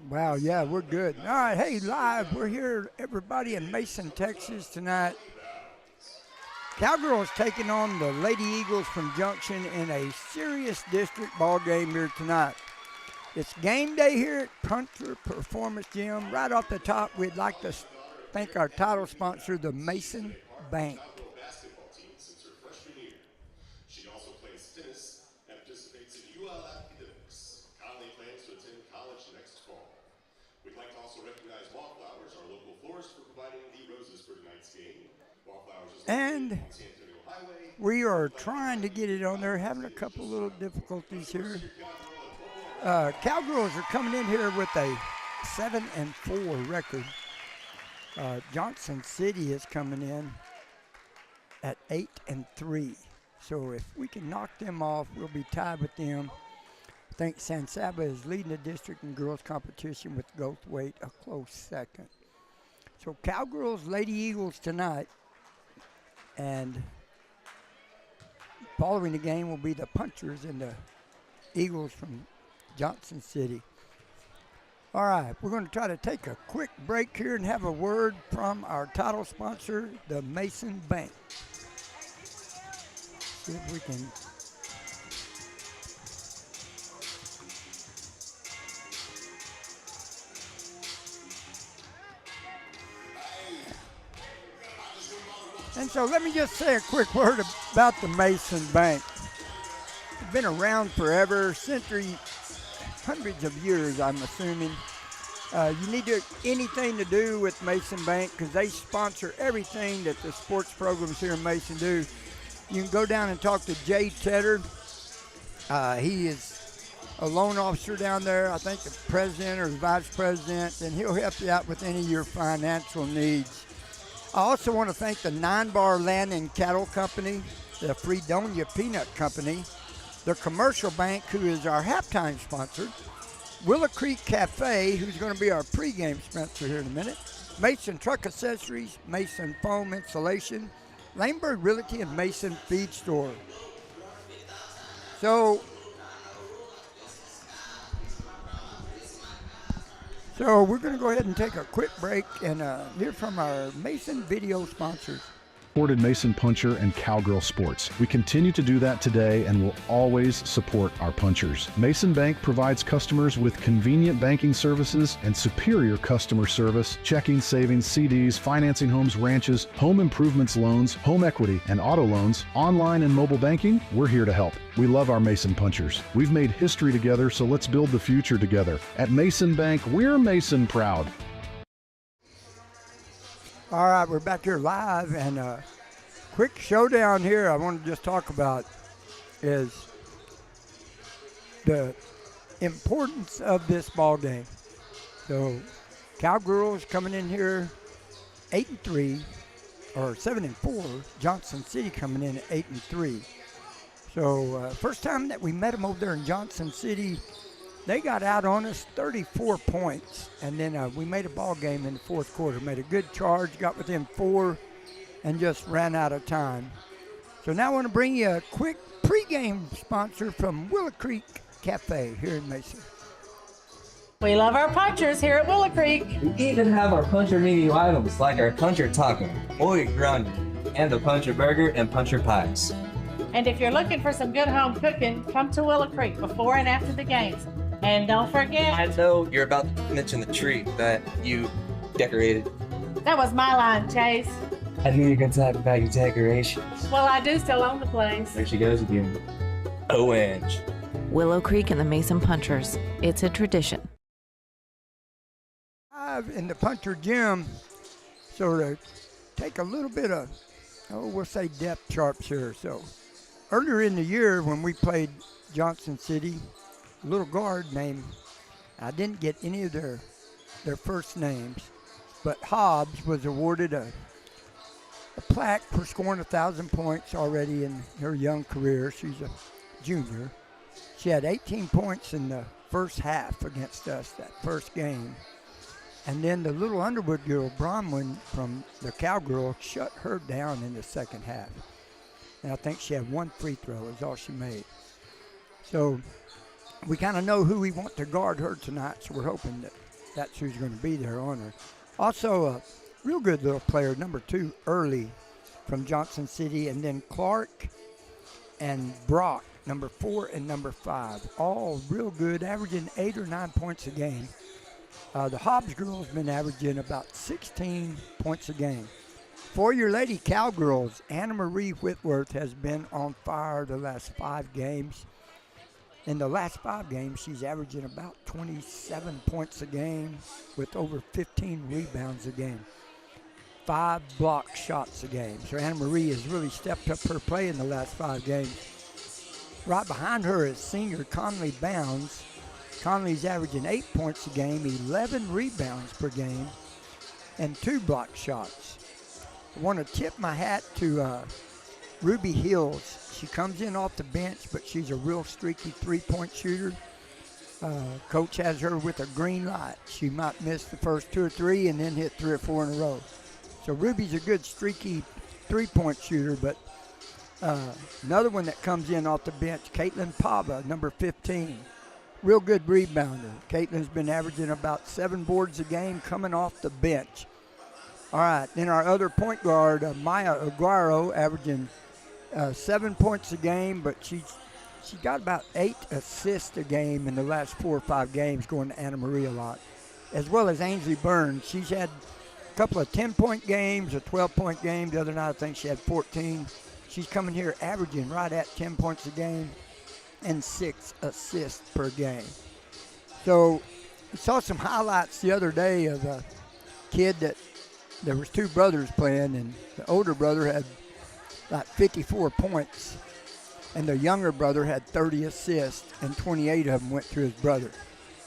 Wow, yeah, we're good. All right, hey, live. We're here, everybody, in Mason, Texas tonight. Cowgirls taking on the Lady Eagles from Junction in a serious district ball game here tonight. It's game day here at Punter Performance Gym. Right off the top, we'd like to thank our title sponsor, the Mason Bank. She also plays tennis and participates in UL academics. Conley plans to attend college next fall. We'd like to also recognize Wallflowers, our local florist, for providing the roses for tonight's game. Wallflowers is located on San Antonio Highway. We are trying to get it on there, having a couple little difficulties here. Cowgirls are coming in here with a 7-4 record. Johnson City is coming in at 8-3. So if we can knock them off, we'll be tied with them. I think San Saba is leading the district in girls competition with Goldthwaite a close second. So Cowgirls, Lady Eagles tonight. And following the game will be the Punchers and the Eagles from Johnson City. All right, we're going to try to take a quick break here and have a word from our title sponsor, the Mason Bank. See if we can. And so let me just say a quick word about the Mason Bank. It's been around forever, hundreds of years, I'm assuming. You need anything to do with Mason Bank because they sponsor everything that the sports programs here in Mason do. You can go down and talk to Jay Tedder. He is a loan officer down there, I think the president or the vice president, and he'll help you out with any of your financial needs. I also want to thank the 9 Bar Land and Cattle Company, the Fredonia Peanut Company, the Commercial Bank, who is our halftime sponsor, Willow Creek Cafe, who's going to be our pregame sponsor here in a minute, Mason Truck Accessories, Mason Foam Insulation, Laneburg Realty, and Mason Feed Store. So we're going to go ahead and take a quick break and hear from our Mason video sponsors. Supported Mason Puncher and Cowgirl Sports. We continue to do that today and will always support our punchers. Mason Bank provides customers with convenient banking services and superior customer service, checking, savings, CDs, financing homes, ranches, home improvements loans, home equity, and auto loans, online and mobile banking. We're here to help. We love our Mason Punchers. We've made history together, so let's build the future together. At Mason Bank, we're Mason proud. All right, we're back here live, and quick showdown here I want to just talk about is the importance of this ball game. So Cowgirls coming in here 8-3, or 7-4. Johnson City coming in at 8-3. So first time that we met them over there in Johnson City, they got out on us 34 points, and then we made a ball game in the fourth quarter. Made a good charge, got within 4, and just ran out of time. So now I want to bring you a quick pregame sponsor from Willow Creek Cafe here in Mason. We love our punchers here at Willow Creek. We even have our puncher menu items like our puncher taco, boy grinder, and the puncher burger and puncher pies. And if you're looking for some good home cooking, come to Willow Creek before and after the games. And don't forget, I know you're about to mention the tree that you decorated. That was my line, Chase. I knew you were going to talk about your decorations. Well, I do still own the place. There she goes again. ONG. Willow Creek and the Mason Punchers. It's a tradition. Live in the Puncher Gym, so to take a little bit of, we'll say depth charts here. So earlier in the year when we played Johnson City, a little guard named, I didn't get any of their first names, but Hobbs was awarded a plaque for scoring 1,000 points already in her young career. She's a junior. She had 18 points in the first half against us, that first game. And then the little Underwood girl, Bronwyn, from the Cowgirl, shut her down in the second half. And I think she had 1 free throw is all she made. So we kind of know who we want to guard her tonight, so we're hoping that that's who's going to be there on her. Also, a real good little player, number 2, Early from Johnson City, and then Clark and Brock, number 4 and number 5, all real good, averaging 8 or 9 points a game. The Hobbs girls been averaging about 16 points a game. For your Lady Cowgirls, Anna Marie Whitworth has been on fire the last 5 games. In the last 5 games, she's averaging about 27 points a game with over 15 rebounds a game. 5 block shots a game. So Anna Marie has really stepped up her play in the last 5 games. Right behind her is senior Conley Bounds. Conley's averaging 8 points a game, 11 rebounds per game, and 2 block shots. I want to tip my hat to Ruby Hills. She comes in off the bench, but she's a real streaky 3-point shooter. Coach has her with a green light. She might miss the first 2 or 3 and then hit 3 or 4 in a row. So Ruby's a good streaky 3-point shooter, but another one that comes in off the bench, Caitlin Pava, number 15. Real good rebounder. Caitlin's been averaging about 7 boards a game coming off the bench. All right, then our other point guard, Maya Aguero, averaging 7 points a game, but she got about 8 assists a game in the last 4 or 5 games, going to Anna Marie a lot, as well as Ainsley Burns. She's had a couple of 10-point games, a 12-point game. The other night I think she had 14. She's coming here averaging right at 10 points a game and 6 assists per game. So I saw some highlights the other day of a kid that there was 2 brothers playing, and the older brother had like 54 points, and the younger brother had 30 assists, and 28 of them went to his brother.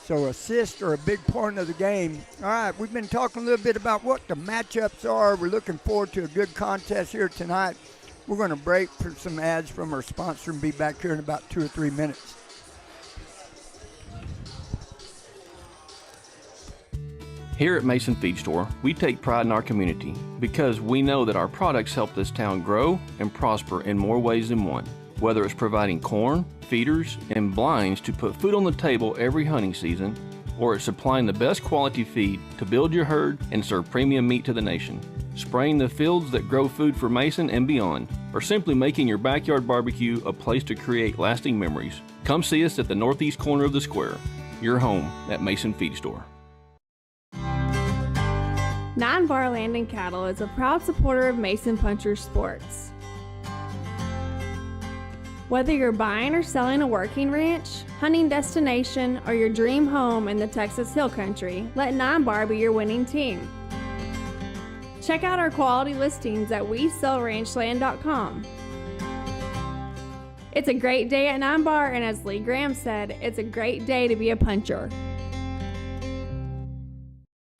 So assists are a big part of the game. All right, we've been talking a little bit about what the matchups are. We're looking forward to a good contest here tonight. We're going to break for some ads from our sponsor and be back here in about 2 or 3 minutes. Here at Mason Feed Store, we take pride in our community because we know that our products help this town grow and prosper in more ways than one. Whether it's providing corn, feeders, and blinds to put food on the table every hunting season, or it's supplying the best quality feed to build your herd and serve premium meat to the nation, spraying the fields that grow food for Mason and beyond, or simply making your backyard barbecue a place to create lasting memories. Come see us at the northeast corner of the square, your home at Mason Feed Store. 9 Bar Land and Cattle is a proud supporter of Mason Puncher Sports. Whether you're buying or selling a working ranch, hunting destination, or your dream home in the Texas Hill Country, let 9 Bar be your winning team. Check out our quality listings at WeSellRanchland.com. It's a great day at 9 Bar, and as Lee Graham said, it's a great day to be a puncher.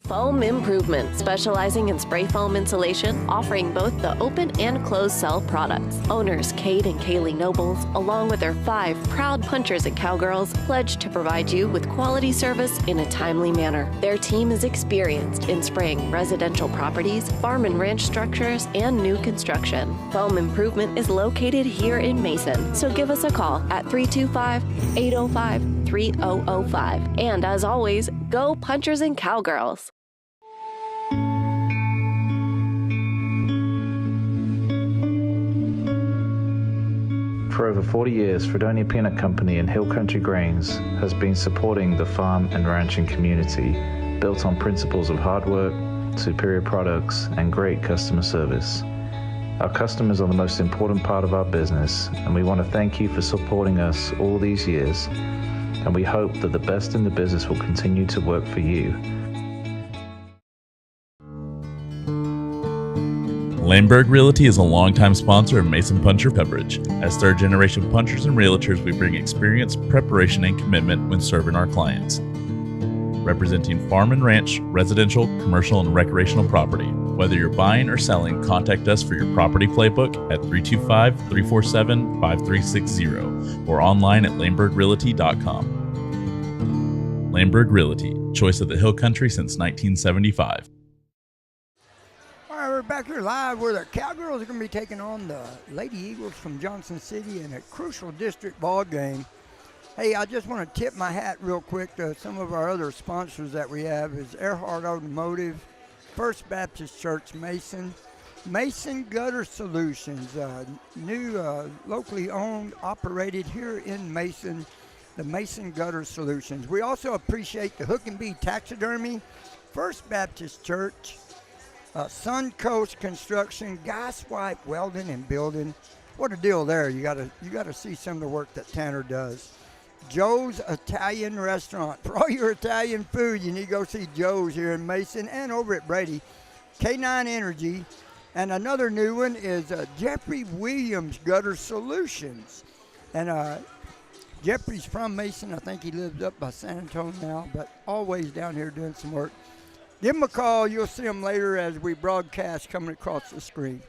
Foam Improvement, specializing in spray foam insulation, offering both the open and closed cell products. Owners Kate and Kaylee Nobles, along with their 5 proud punchers and cowgirls, pledge to provide you with quality service in a timely manner. Their team is experienced in spraying residential properties, farm and ranch structures, and new construction. Foam Improvement is located here in Mason, so give us a call at 325-805-3005. And as always, go Punchers and Cowgirls! For over 40 years, Fredonia Peanut Company and Hill Country Grains has been supporting the farm and ranching community, built on principles of hard work, superior products, and great customer service. Our customers are the most important part of our business, and we want to thank you for supporting us all these years, and we hope that the best in the business will continue to work for you. Laneburg Realty is a longtime sponsor of Mason Puncher Pepperidge. As third-generation punchers and realtors, we bring experience, preparation, and commitment when serving our clients. Representing farm and ranch, residential, commercial, and recreational property. Whether you're buying or selling, contact us for your property playbook at 325-347-5360 or online at laneburgrealty.com. Laneburg Realty, choice of the Hill Country since 1975. We're back here live where the Cowgirls are going to be taking on the Lady Eagles from Johnson City in a crucial district ball game. Hey, I just want to tip my hat real quick to some of our other sponsors that we have is Earhart Automotive, First Baptist Church Mason, Mason Gutter Solutions, new locally owned, operated here in Mason, the Mason Gutter Solutions. We also appreciate the Hook and Bee Taxidermy, First Baptist Church, Suncoast Construction, Gas Wipe Welding and Building. What a deal there. You gotta see some of the work that Tanner does. Joe's Italian Restaurant. For all your Italian food, you need to go see Joe's here in Mason and over at Brady. K9 Energy. And another new one is Jeffrey Williams Gutter Solutions. And Jeffrey's from Mason. I think he lives up by San Antonio now, but always down here doing some work. Give him a call. You'll see him later as we broadcast coming across the screen.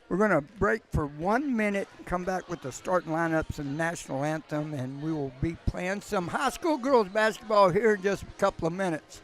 We're going to break for 1 minute, come back with the starting lineups and the national anthem, and we will be playing some high school girls basketball here in just a couple of minutes.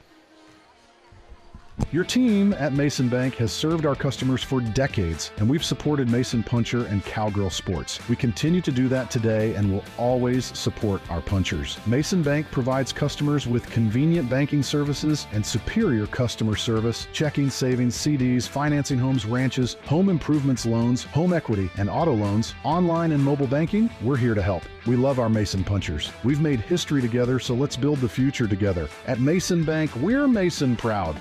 Your team at Mason Bank has served our customers for decades, and we've supported Mason Puncher and Cowgirl Sports. We continue to do that today and will always support our punchers. Mason Bank provides customers with convenient banking services and superior customer service, checking, savings, CDs, financing homes, ranches, home improvements loans, home equity, and auto loans, online and mobile banking. We're here to help. We love our Mason Punchers. We've made history together, so let's build the future together. At Mason Bank, we're Mason proud.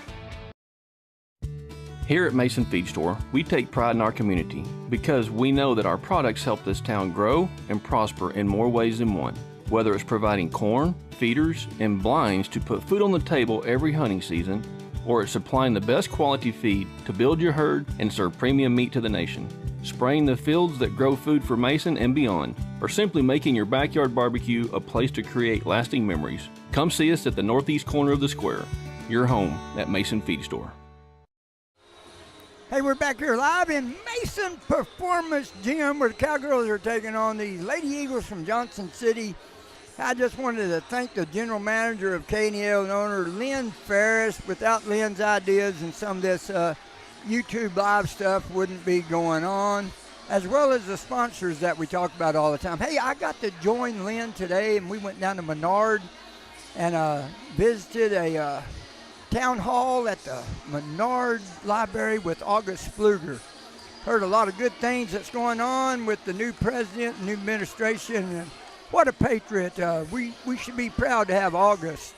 Here at Mason Feed Store, we take pride in our community because we know that our products help this town grow and prosper in more ways than one. Whether it's providing corn, feeders, and blinds to put food on the table every hunting season, or it's supplying the best quality feed to build your herd and serve premium meat to the nation, spraying the fields that grow food for Mason and beyond, or simply making your backyard barbecue a place to create lasting memories. Come see us at the northeast corner of the square, your home at Mason Feed Store. Hey, we're back here live in Mason Performance Gym where the Cowgirls are taking on the Lady Eagles from Johnson City. I just wanted to thank the general manager of KNEL and owner Lynn Ferris. Without Lynn's ideas and some of this YouTube live stuff wouldn't be going on, as well as the sponsors that we talk about all the time. Hey, I got to join Lynn today, and we went down to Menard and visited a town hall at the Menard Library with August Pfluger. Heard a lot of good things that's going on with the new president and new administration, and what a patriot. We should be proud to have August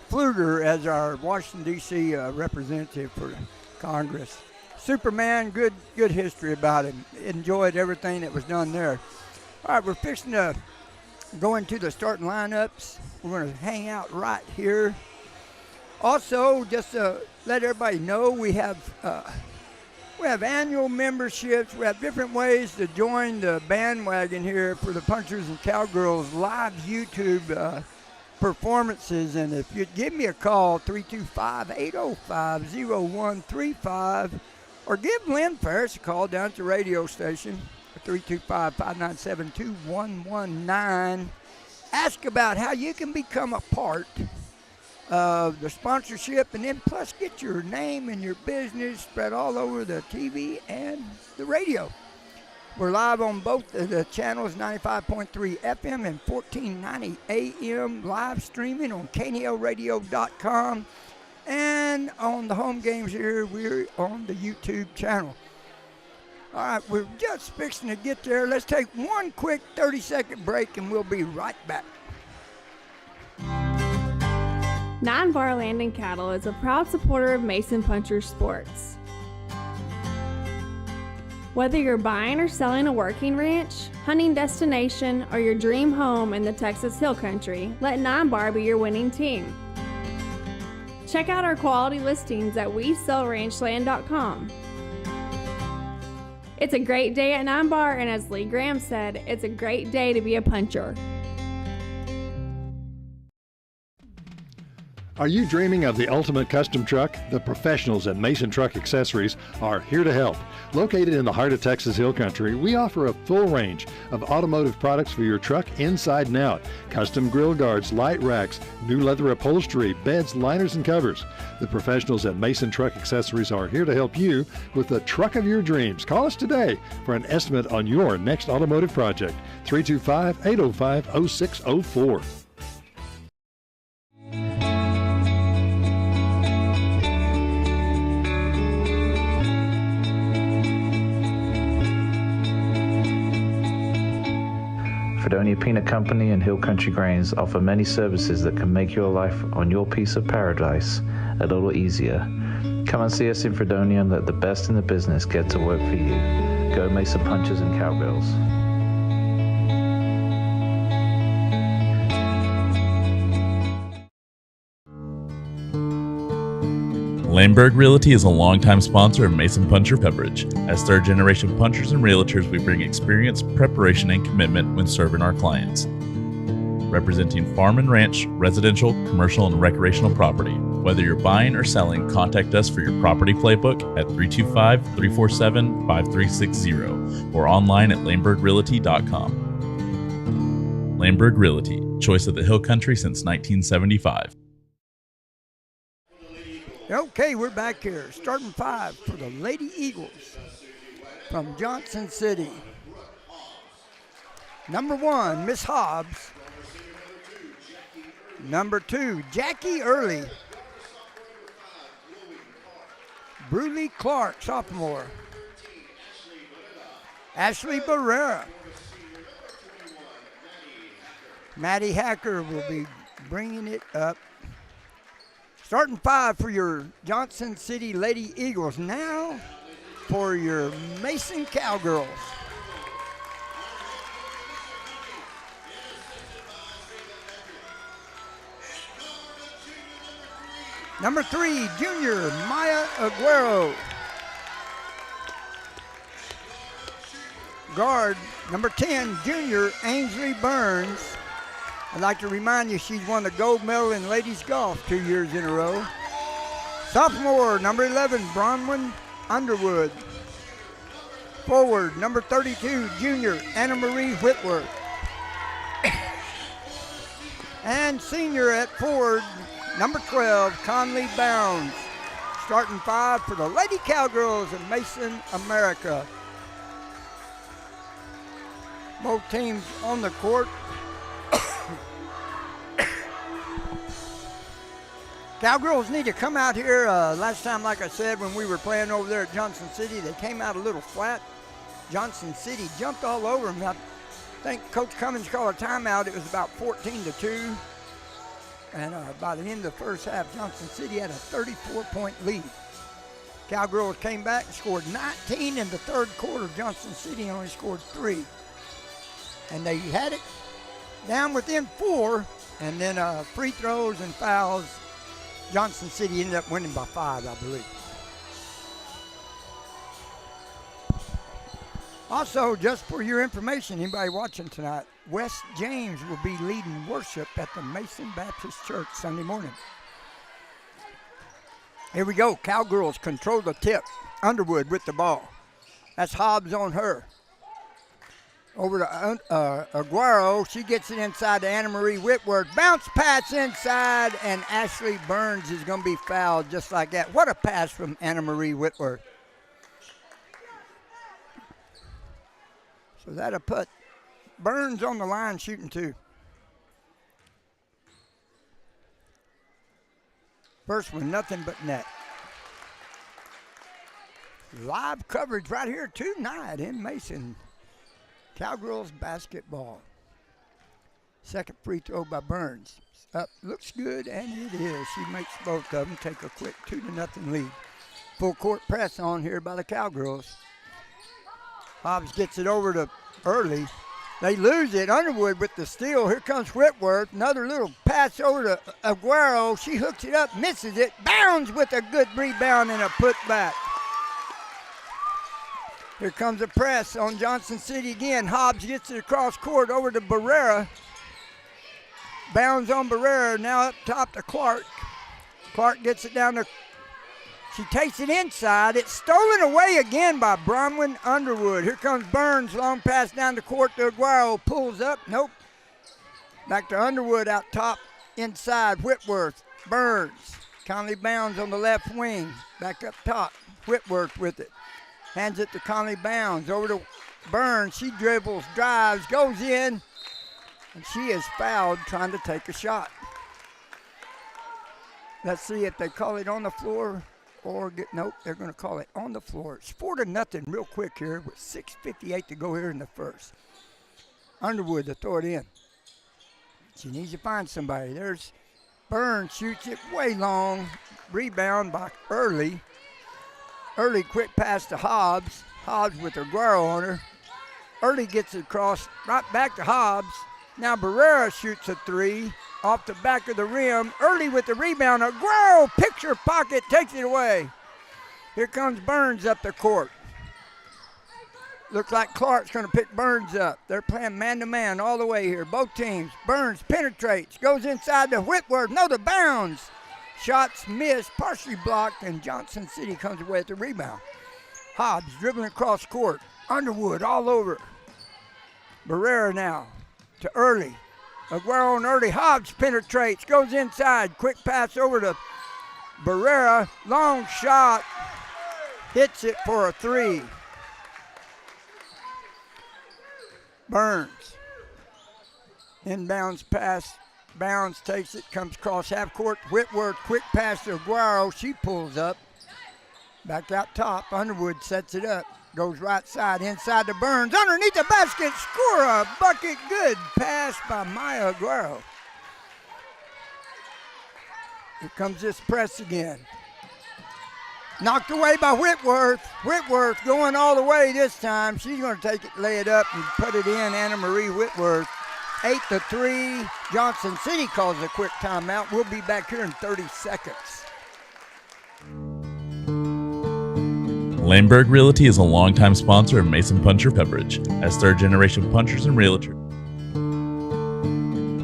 Pfluger as our Washington, D.C. Representative for Congress. Superman, good history about him. Enjoyed everything that was done there. All right, we're fixing to go into the starting lineups. We're going to hang out right here. Also, just to let everybody know, we have annual memberships. We have different ways to join the bandwagon here for the Punchers and Cowgirls live YouTube performances. And if you'd give me a call, 325-805-0135, or give Lynn Ferris a call down at the radio station, 325-597-2119. Ask about how you can become a part of the sponsorship, and then plus get your name and your business spread all over the TV and the radio. We're live on both of the channels, 95.3 FM and 1490 AM, live streaming on KNELradio.com, and on the home games here, we're on the YouTube channel. All right, we're just fixing to get there. Let's take one quick 30-second break, and we'll be right back. 9 Bar Landing Cattle is a proud supporter of Mason Puncher Sports. Whether you're buying or selling a working ranch, hunting destination, or your dream home in the Texas Hill Country, let 9 Bar be your winning team. Check out our quality listings at WeSellRanchland.com. It's a great day at 9 Bar, and as Lee Graham said, it's a great day to be a puncher. Are you dreaming of the ultimate custom truck? The professionals at Mason Truck Accessories are here to help. Located in the heart of Texas Hill Country, we offer a full range of automotive products for your truck inside and out. Custom grill guards, light racks, new leather upholstery, beds, liners, and covers. The professionals at Mason Truck Accessories are here to help you with the truck of your dreams. Call us today for an estimate on your next automotive project. 325-805-0604. Fredonia Peanut Company and Hill Country Grains offer many services that can make your life on your piece of paradise a little easier. Come and see us in Fredonia and let the best in the business get to work for you. Go Mason Punchers and Cowgirls. Laneburg Realty is a longtime sponsor of Mason Puncher Beverage. As third-generation punchers and realtors, we bring experience, preparation, and commitment when serving our clients. Representing farm and ranch, residential, commercial, and recreational property. Whether you're buying or selling, contact us for your property playbook at 325-347-5360 or online at laneburgrealty.com. Laneburg Realty, choice of the Hill Country since 1975. Okay, we're back here. Starting 5 for the Lady Eagles from Johnson City. Number 1, Miss Hobbs. Number 2, Jackie Early. Bruley Clark, sophomore. Ashley Barrera. Maddie Hacker will be bringing it up. Starting 5 for your Johnson City Lady Eagles. Now for your Mason Cowgirls. Number 3, junior Maya Aguero. Guard, number 10, junior Ainsley Burns. I'd like to remind you she's won the gold medal in ladies golf 2 years in a row. Sophomore, number 11, Bronwyn Underwood. Forward, number 32, junior Anna Marie Whitworth. And senior at forward, number 12, Conley Bounds. Starting 5 for the Lady Cowgirls of Mason, America. Both teams on the court. Cowgirls need to come out here. Last time, like I said, when we were playing over there at Johnson City, they came out a little flat. Johnson City jumped all over them. I think Coach Cummins called a timeout. It was about 14-2. And by the end of the first half, Johnson City had a 34-point lead. Cowgirls came back and scored 19 in the third quarter. Johnson City only scored 3. And they had it down within 4. And then free throws and fouls. Johnson City ended up winning by 5, I believe. Also, just for your information, anybody watching tonight, Wes James will be leading worship at the Mason Baptist Church Sunday morning. Here we go. Cowgirls control the tip. Underwood with the ball. That's Hobbs on her. Over to Aguero. She gets it inside to Anna Marie Whitworth. Bounce pass inside, and Ashley Burns is going to be fouled just like that. What a pass from Anna Marie Whitworth. So that'll put Burns on the line shooting 2. First one, nothing but net. Live coverage right here tonight in Mason. Cowgirls basketball. Second free throw by Burns. Up, looks good, and it is. She makes both of them take a quick 2-0 lead. Full court press on here by the Cowgirls. Hobbs gets it over to Early. They lose it. Underwood with the steal. Here comes Whitworth. Another little pass over to Aguero. She hooks it up, misses it. Bounds with a good rebound and a putback. Here comes a press on Johnson City again. Hobbs gets it across court over to Barrera. Bounds on Barrera. Now up top to Clark. Clark gets it down to, she takes it inside. It's stolen away again by Bronwyn Underwood. Here comes Burns, long pass down the court to Aguero, pulls up, nope. Back to Underwood out top, inside, Whitworth, Burns. Conley Bounds on the left wing, back up top, Whitworth with it. Hands it to Conley Bounds, over to Burns. She dribbles, drives, goes in, and she is fouled trying to take a shot. Let's see if they call it on the floor or nope, they're going to call it on the floor. It's 4-0 real quick here with 6:58 to go here in the first. Underwood to throw it in. She needs to find somebody. There's Burns, shoots it way long. Rebound by Early. Early quick pass to Hobbs. Hobbs with Aguero on her. Early gets it across, right back to Hobbs. Now Barrera shoots a three off the back of the rim. Early with the rebound. Aguero, picture pocket, takes it away. Here comes Burns up the court. Looks like Clark's going to pick Burns up. They're playing man-to-man all the way here, both teams. Burns penetrates, goes inside to Whitworth, no to Bounds. Shots missed, partially blocked, and Johnson City comes away with the rebound. Hobbs dribbling across court. Underwood all over. Barrera now to Early. Aguero and Early. Hobbs penetrates, goes inside. Quick pass over to Barrera. Long shot. Hits it for a three. Burns. Inbounds pass. Bounds takes it, comes across half court. Whitworth, quick pass to Aguero. She pulls up. Back out top. Underwood sets it up. Goes right side, inside to Burns. Underneath the basket, score a bucket. Good pass by Maya Aguero. Here comes this press again. Knocked away by Whitworth. Whitworth going all the way this time. She's going to take it, lay it up, and put it in. Anna Marie Whitworth. 8-3. Johnson City calls a quick timeout. We'll be back here in 30 seconds. Laneburg Realty is a longtime sponsor of Mason Puncher Pepperidge. As third-generation punchers and realtors.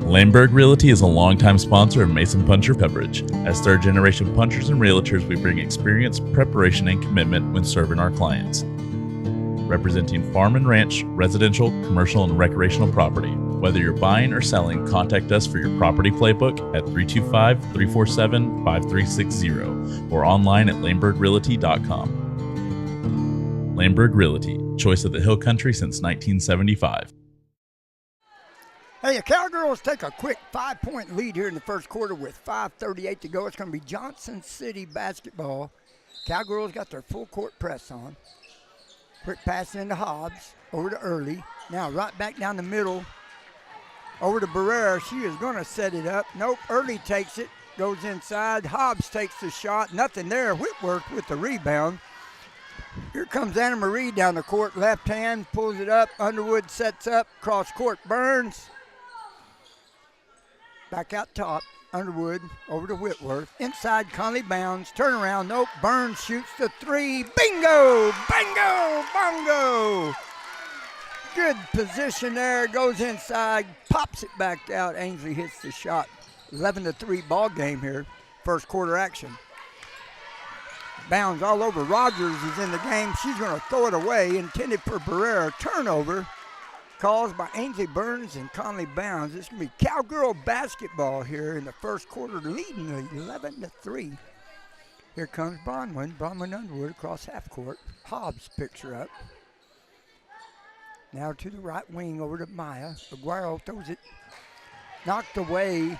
Laneburg Realty is a longtime sponsor of Mason Puncher Pepperidge. As third-generation punchers and realtors, we bring experience, preparation, and commitment when serving our clients. Representing farm and ranch, residential, commercial, and recreational property. Whether you're buying or selling, contact us for your property playbook at 325-347-5360 or online at laneburgrealty.com. Laneburg Realty, choice of the Hill Country since 1975. Hey, the Cowgirls take a quick 5-point lead here in the first quarter with 5:38 to go. It's going to be Johnson City basketball. Cowgirls got their full court press on. Quick pass into Hobbs, over to Early. Now right back down the middle, over to Barrera. She is going to set it up. Nope, Early takes it, goes inside. Hobbs takes the shot, nothing there. Whitworth with the rebound. Here comes Anna Marie down the court, left hand, pulls it up. Underwood sets up, cross court, Burns. Back out top, Underwood over to Whitworth. Inside, Conley Bounds, turnaround, nope. Burns shoots the three, bingo, bango, bongo. Good position there, goes inside, pops it back out. Ainsley hits the shot. 11-3 ball game here, first quarter action. Bounds all over. Rogers is in the game. She's going to throw it away. Intended for Barrera. Turnover. Calls by Ainsley Burns and Conley Bounds. It's going to be Cowgirl basketball here in the first quarter, leading 11-3. Here comes Bronwyn. Bronwyn Underwood across half court. Hobbs picks her up. Now to the right wing over to Maya. Aguero throws it. Knocked away.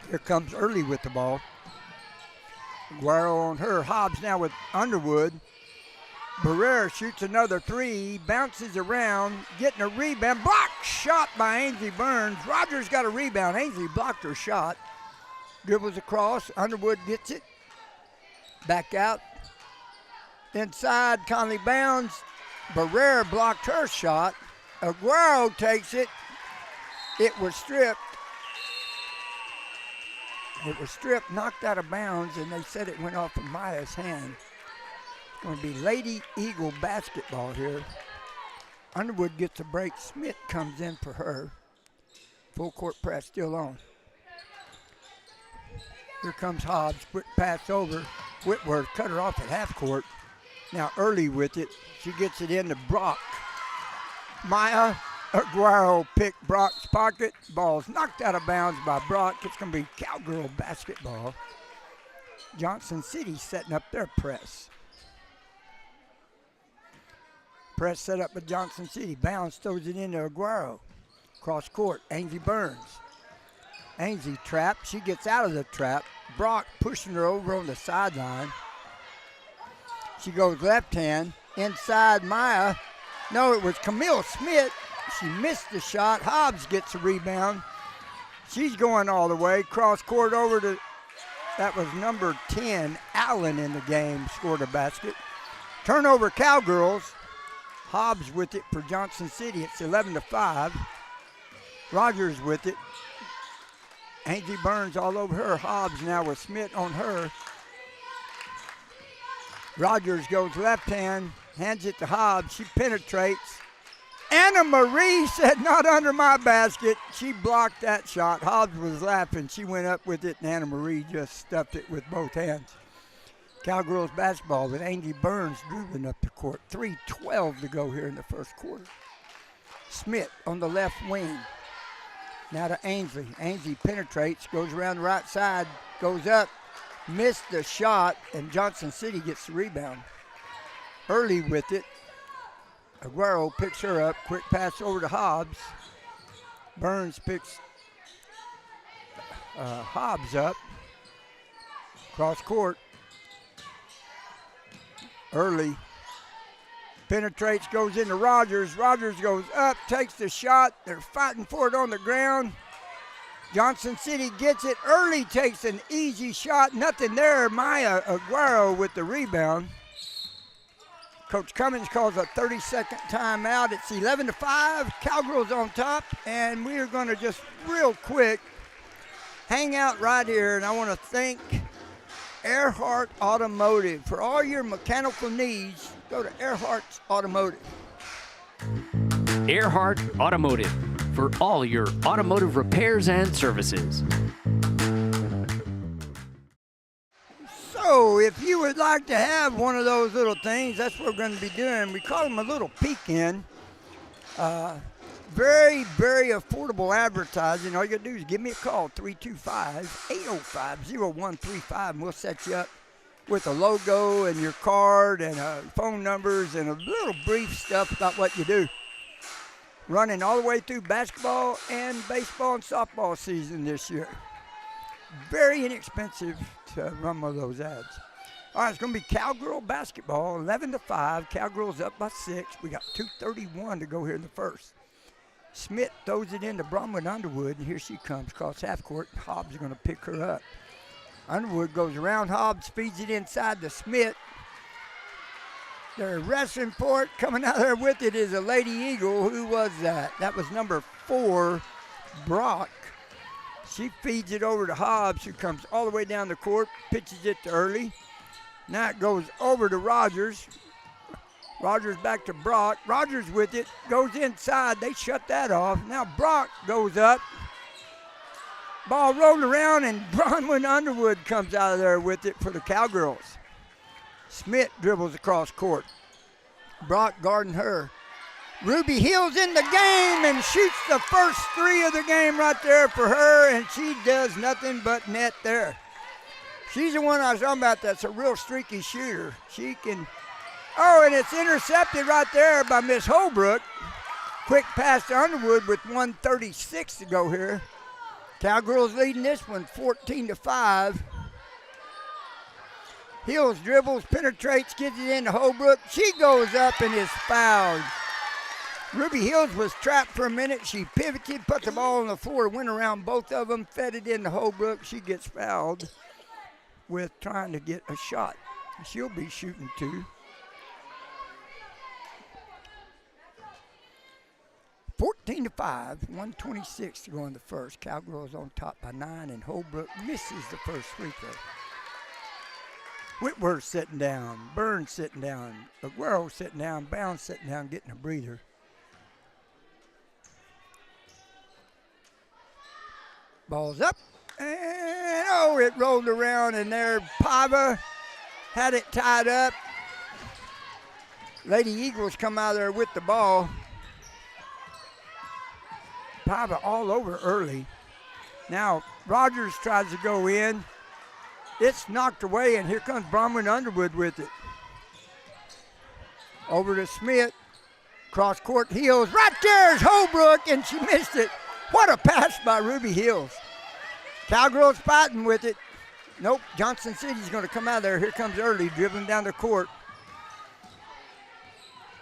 Here comes Early with the ball. Aguero on her. Hobbs now with Underwood. Barrera shoots another three. Bounces around. Getting a rebound. Blocked shot by Ainsley Burns. Rogers got a rebound. Ainsley blocked her shot. Dribbles across. Underwood gets it. Back out. Inside. Conley Bounds. Barrera blocked her shot. Aguero takes it. It was stripped. It was stripped, knocked out of bounds, and they said it went off of Maya's hand. It's going to be Lady Eagle basketball here. Underwood gets a break. Smith comes in for her. Full court press still on. Here comes Hobbs. Quick pass over. Whitworth cut her off at half court. Now Early with it. She gets it into Brock. Maya Aguero picked Brock's pocket. Ball's knocked out of bounds by Brock. It's going to be Cowgirl basketball. Johnson City setting up their press. Press set up by Johnson City. Bounce throws it into Aguero. Cross court. Ainsley Burns. Ainsley trap. She gets out of the trap. Brock pushing her over on the sideline. She goes left hand. Inside Maya. No, it was Camille Smith. She missed the shot. Hobbs gets a rebound. She's going all the way. Cross court over to, that was number 10, Allen in the game, scored a basket. Turnover Cowgirls. Hobbs with it for Johnson City. It's 11-5. Rogers with it. Ainsley Burns all over her. Hobbs now with Smith on her. Rogers goes left hand, hands it to Hobbs. She penetrates. Anna Marie said, not under my basket. She blocked that shot. Hobbs was laughing. She went up with it, and Anna Marie just stuffed it with both hands. Cowgirls basketball with Ainsley Burns dribbling up the court. 3:12 to go here in the first quarter. Smith on the left wing. Now to Ainsley. Ainsley penetrates, goes around the right side, goes up, missed the shot, and Johnson City gets the rebound. Early with it. Aguero picks her up. Quick pass over to Hobbs. Burns picks Hobbs up. Cross court. Early. Penetrates, goes into Rogers. Rogers goes up, takes the shot. They're fighting for it on the ground. Johnson City gets it. Early takes an easy shot. Nothing there. Maya Aguero with the rebound. Coach Cummins calls a 30-second timeout. It's 11-5. Cowgirls on top. And we are going to just real quick hang out right here. And I want to thank Earhart Automotive. For all your mechanical needs, go to Earhart's Automotive. Earhart Automotive, for all your automotive repairs and services. So if you would like to have one of those little things, that's what we're going to be doing. We call them a little peek-in. Very, very affordable advertising. All you got to do is give me a call, 325-805-0135, and we'll set you up with a logo and your card and phone numbers and a little brief stuff about what you do. Running all the way through basketball and baseball and softball season this year. Very inexpensive to run one of those ads. All right, it's going to be Cowgirl basketball, 11-5. Cowgirls up by 6. We got 2:31 to go here in the first. Smith throws it into Bronwyn Underwood, and here she comes across half court. Hobbs is going to pick her up. Underwood goes around Hobbs, feeds it inside to Smith. They're wrestling for it. Coming out there with it is a Lady Eagle. Who was that? That was number 4, Brock. She feeds it over to Hobbs, who comes all the way down the court, pitches it to Early. Now it goes over to Rogers. Rogers back to Brock. Rogers with it, goes inside. They shut that off. Now Brock goes up. Ball rolled around, and Bronwyn Underwood comes out of there with it for the Cowgirls. Smith dribbles across court. Brock guarding her. Ruby Hill's in the game and shoots the first 3 of the game right there for her, and she does nothing but net there. She's the one I was talking about that's a real streaky shooter. She can, oh, and it's intercepted right there by Miss Holbrook. Quick pass to Underwood with 1:36 to go here. Cowgirls leading this one 14-5. Hills dribbles, penetrates, gets it into Holbrook. She goes up and is fouled. Ruby Hills was trapped for a minute. She pivoted, put the ball on the floor, went around both of them, fed it into Holbrook. She gets fouled with trying to get a shot. She'll be shooting 2. 14-5, 1:26 to go in the first. Cowgirls on top by 9, and Holbrook misses the first free throw. Whitworth sitting down, Burns sitting down, Aguero sitting down, Bounds sitting down, getting a breather. Ball's up, And, oh, it rolled around, and there Pava had it tied up. Lady Eagles come out there with the ball. Pava all over early. Now, Rogers tries to go in. It's knocked away, and here comes Bronwyn Underwood with it. Over to Smith. Cross court Hills. Right there's Holbrook, and she missed it. What a pass by Ruby Hills. Cowgirls fighting with it. Nope, Johnson City's going to come out there. Here comes Early dribbling down the court.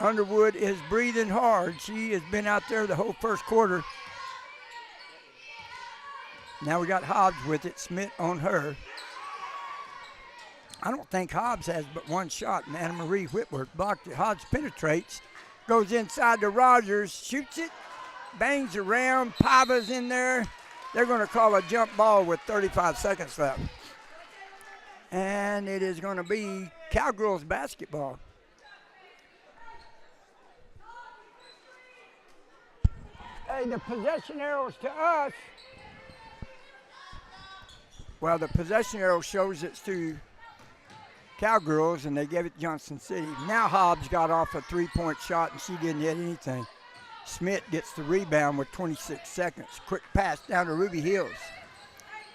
Underwood is breathing hard. She has been out there the whole first quarter. Now we got Hobbs with it. Smith on her. I don't think Hobbs has but one shot, and Anna Marie Whitworth blocked it. Hobbs penetrates, goes inside to Rogers, shoots it, bangs around. Pava's in there. They're going to call a jump ball with 35 seconds left. And it is going to be Cowgirls basketball. Hey, the possession arrows to us. Well, the possession arrow shows it's to Cowgirls, and they gave it to Johnson City. Now Hobbs got off a three-point shot, and she didn't hit anything. Smith gets the rebound with 26 seconds. Quick pass down to Ruby Hills.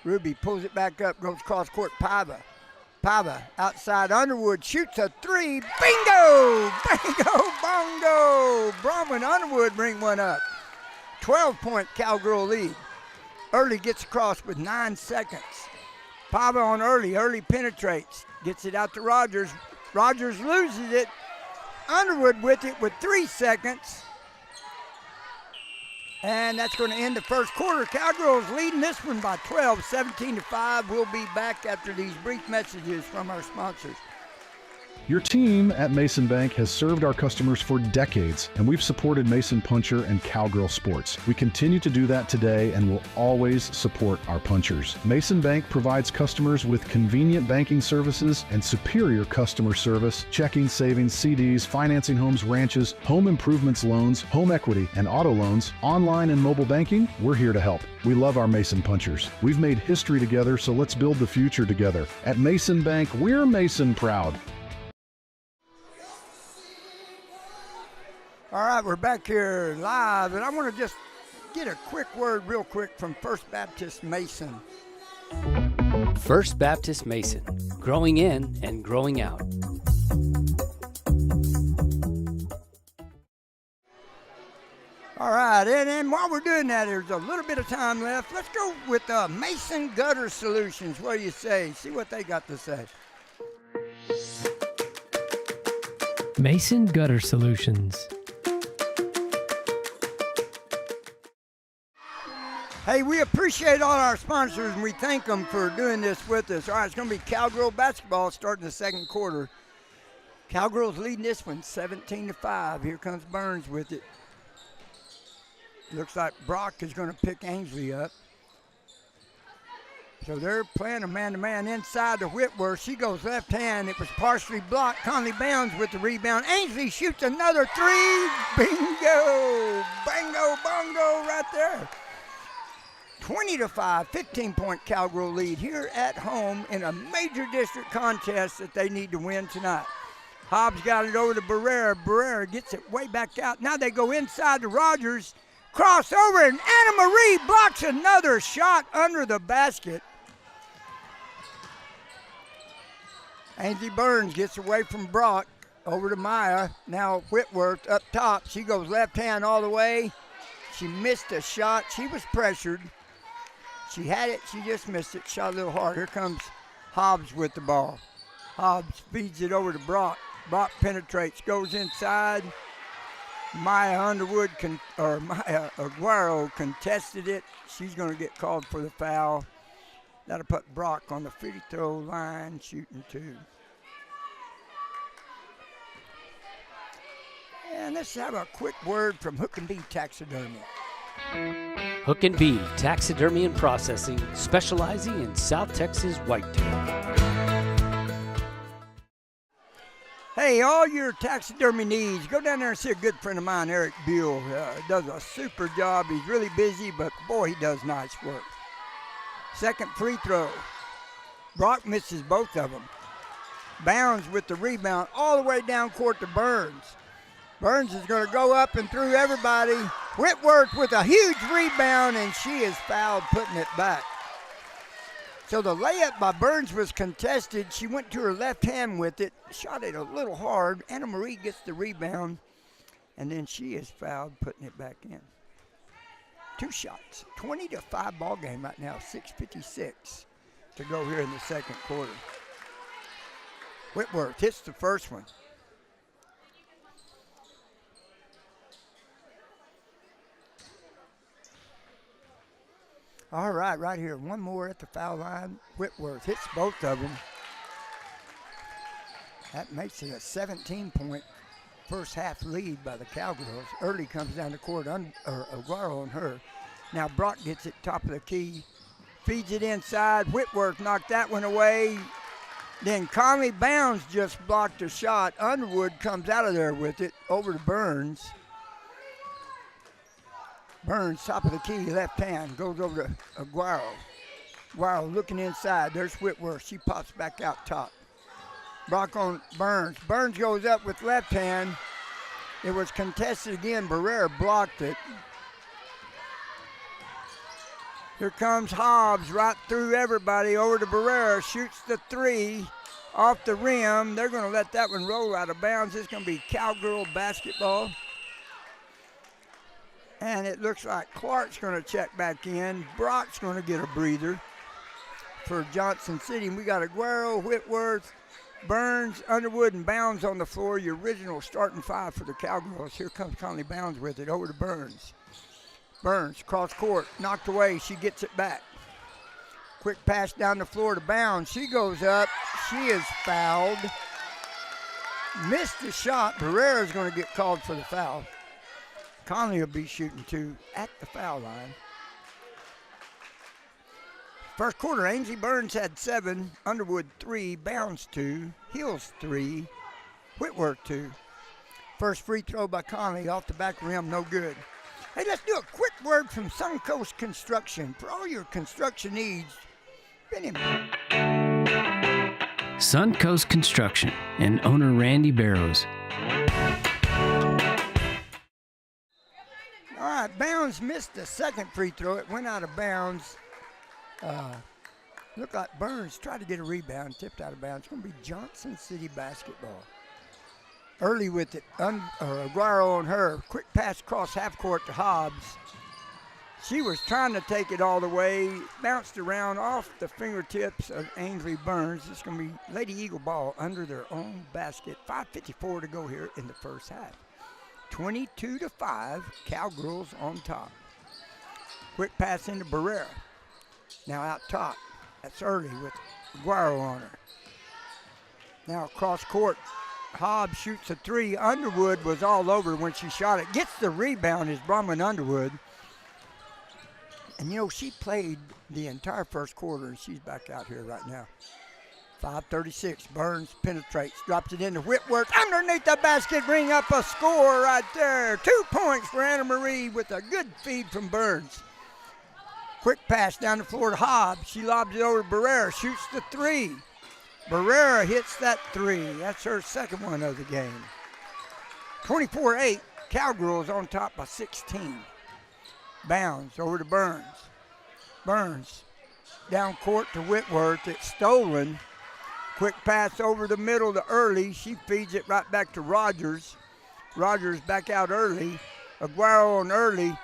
Ruby pulls it back up, goes cross court. Pava. Pava outside Underwood shoots a three. Bingo! Bingo! Bongo! Bronwyn Underwood bring one up. 12-point Cowgirl lead. Early gets across with 9 seconds. Pava on Early. Early penetrates. Gets it out to Rogers. Rogers loses it. Underwood with it with 3 seconds. And that's going to end the first quarter. Cowgirls leading this one by 12, 17-5. We'll be back after these brief messages from our sponsors. Your team at Mason Bank has served our customers for decades, and we've supported Mason Puncher and Cowgirl Sports. We continue to do that today and will always support our punchers. Mason Bank provides customers with convenient banking services and superior customer service, checking, savings, CDs, financing homes, ranches, home improvements loans, home equity, and auto loans, online and mobile banking. We're here to help. We love our Mason Punchers. We've made history together, so let's build the future together. At Mason Bank, we're Mason proud. All right, we're back here live, and I want to just get a quick word real quick from First Baptist Mason. First Baptist Mason, growing in and growing out. All right, and while we're doing that, there's a little bit of time left. Let's go with Mason Gutter Solutions. What do you say? See what they got to say. Mason Gutter Solutions. Hey, we appreciate all our sponsors, and we thank them for doing this with us. All right, it's going to be Cowgirl basketball starting the second quarter. Cowgirls leading this one 17-5. Here comes Burns with it. Looks like Brock is going to pick Ainsley up. So they're playing a man-to-man inside to Whitworth. She goes left hand. It was partially blocked. Conley Bounds with the rebound. Ainsley shoots another three. Bingo! Bango, bongo right there. 20-5, 15-point Cowgirl lead here at home in a major district contest that they need to win tonight. Hobbs got it over to Barrera. Barrera gets it way back out. Now they go inside to Rogers. Crossover, and Anna Marie blocks another shot under the basket. Ainsley Burns gets away from Brock. Over to Maya. Now Whitworth up top. She goes left hand all the way. She missed a shot. She was pressured. She had it. She just missed it. Shot a little hard. Here comes Hobbs with the ball. Hobbs feeds it over to Brock. Brock penetrates, goes inside. Maya Aguero contested it. She's going to get called for the foul. That'll put Brock on the free throw line, shooting two. And let's have a quick word from Hook and Bee Taxidermy. Hook and Bee Taxidermy and Processing, specializing in South Texas whitetail. Hey, all your taxidermy needs, go down there and see a good friend of mine, Eric Buell. Does a super job. He's really busy, but boy, he does nice work. Second free throw. Brock misses both of them. Bounds with the rebound all the way down court to Burns. Burns is going to go up and through everybody. Whitworth with a huge rebound, and she is fouled, putting it back. So the layup by Burns was contested. She went to her left hand with it, shot it a little hard. Anna Marie gets the rebound, and then she is fouled, putting it back in. 2 shots, 20-5 ball game right now, 6:56 to go here in the second quarter. Whitworth hits the first one. All right here, one more at the foul line. Whitworth hits both of them. That makes it a 17-point first half lead by the Cowgirls. Early comes down the court, Aguero on her. Now Brock gets it top of the key, feeds it inside. Whitworth knocked that one away. Then Conley Bounds just blocked a shot. Underwood comes out of there with it over to Burns. Burns, top of the key, left hand, goes over to Aguero. Aguero looking inside. There's Whitworth. She pops back out top. Brock on Burns. Burns goes up with left hand. It was contested again. Barrera blocked it. Here comes Hobbs right through everybody over to Barrera. Shoots the 3 off the rim. They're going to let that one roll out of bounds. It's going to be Cowgirl basketball. And it looks like Clark's going to check back in. Brock's going to get a breather for Johnson City. And we got Aguero, Whitworth, Burns, Underwood, and Bounds on the floor. Your original starting 5 for the Cowgirls. Here comes Conley Bounds with it over to Burns. Burns, cross court, knocked away. She gets it back. Quick pass down the floor to Bounds. She goes up. She is fouled. Missed the shot. Barrera's going to get called for the foul. Conley will be shooting 2 at the foul line. First quarter, Ainsley Burns had 7, Underwood 3, Bounds 2, Hills 3, Whitworth 2. First free throw by Conley off the back rim, no good. Hey, let's do a quick word from Suncoast Construction. For all your construction needs, Suncoast Construction and owner Randy Barrows. All right, Bounds missed the second free throw. It went out of bounds. Looked like Burns tried to get a rebound, tipped out of bounds. It's going to be Johnson City basketball. Early with it, Aguero on her. Quick pass across half court to Hobbs. She was trying to take it all the way, bounced around off the fingertips of Ainsley Burns. It's going to be Lady Eagle ball under their own basket. 5:54 to go here in the first half. 22-5, Cowgirls on top. Quick pass into Barrera. Now out top. That's early with Aguero on her. Now across court. Hobbs shoots a 3. Underwood was all over when she shot it. Gets the rebound is Bronwyn Underwood. And, you know, she played the entire first quarter, and she's back out here right now. 5:36. Burns penetrates, drops it into Whitworth. Underneath the basket, bring up a score right there. 2 points for Anna Marie with a good feed from Burns. Quick pass down the floor to Hobbs. She lobs it over to Barrera. Shoots the 3. Barrera hits that 3. That's her second one of the game. 24-8. Cowgirls on top by 16. Bounds over to Burns. Burns down court to Whitworth. It's stolen. Quick pass over the middle to Early. She feeds it right back to Rogers. Rogers back out early. Aguero on Early.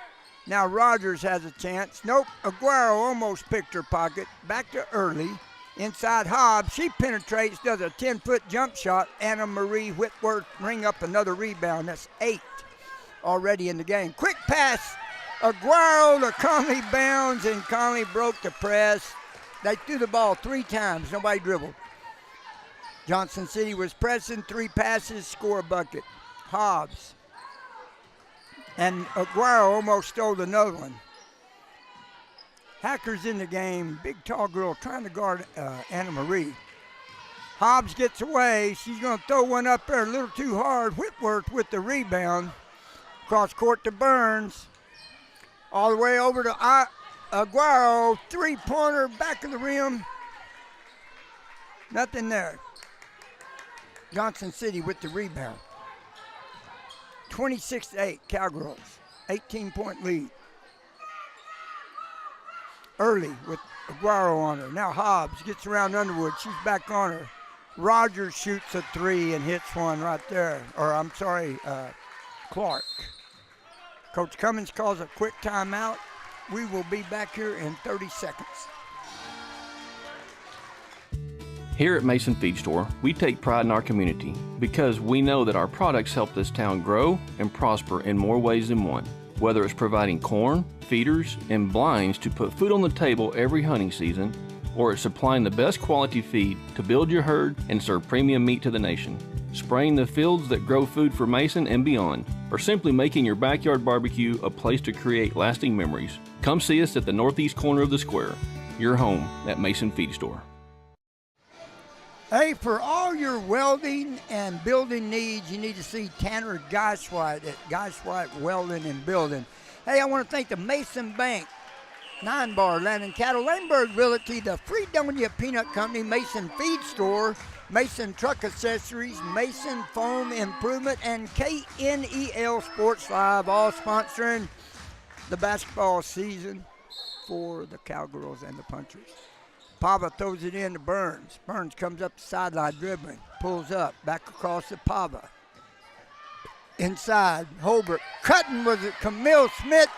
Now Rogers has a chance. Nope, Aguero almost picked her pocket. Back to Early. Inside Hobbs, she penetrates, does a 10-foot jump shot. Anna Marie Whitworth bring up another rebound. That's 8 already in the game. Quick pass, Aguero to Conley Bounds, and Conley broke the press. They threw the ball 3 times, nobody dribbled. Johnson City was pressing, 3 passes, score a bucket. Hobbs. And Aguero almost stole another one. Hacker's in the game. Big, tall girl trying to guard Anna Marie. Hobbs gets away. She's going to throw one up there a little too hard. Whitworth with the rebound. Cross court to Burns. All the way over to Aguero, three-pointer, back of the rim. Nothing there. Johnson City with the rebound. 26-8, Cowgirls. 18-point lead. Early with Aguero on her. Now Hobbs gets around Underwood. She's back on her. Rogers shoots a three and hits one right there. Or I'm sorry, Clark. Coach Cummins calls a quick timeout. We will be back here in 30 seconds. Here at Mason Feed Store, we take pride in our community because we know that our products help this town grow and prosper in more ways than one. Whether it's providing corn, feeders, and blinds to put food on the table every hunting season, or it's supplying the best quality feed to build your herd and serve premium meat to the nation, spraying the fields that grow food for Mason and beyond, or simply making your backyard barbecue a place to create lasting memories. Come see us at the northeast corner of the square, your home at Mason Feed Store. Hey, for all your welding and building needs, you need to see Tanner Geiswhite at Geiswhite Welding and Building. Hey, I want to thank the Mason Bank, 9 Bar Land and Cattle, Laneburg Realty, the Fredonia Peanut Company, Mason Feed Store, Mason Truck Accessories, Mason Foam Improvement, and KNEL Sports Live, all sponsoring the basketball season for the Cowgirls and the Punchers. Pava throws it in to Burns. Burns comes up the sideline dribbling, pulls up, back across to Pava. Inside, Holbrook. Cutting was it Camille Smith.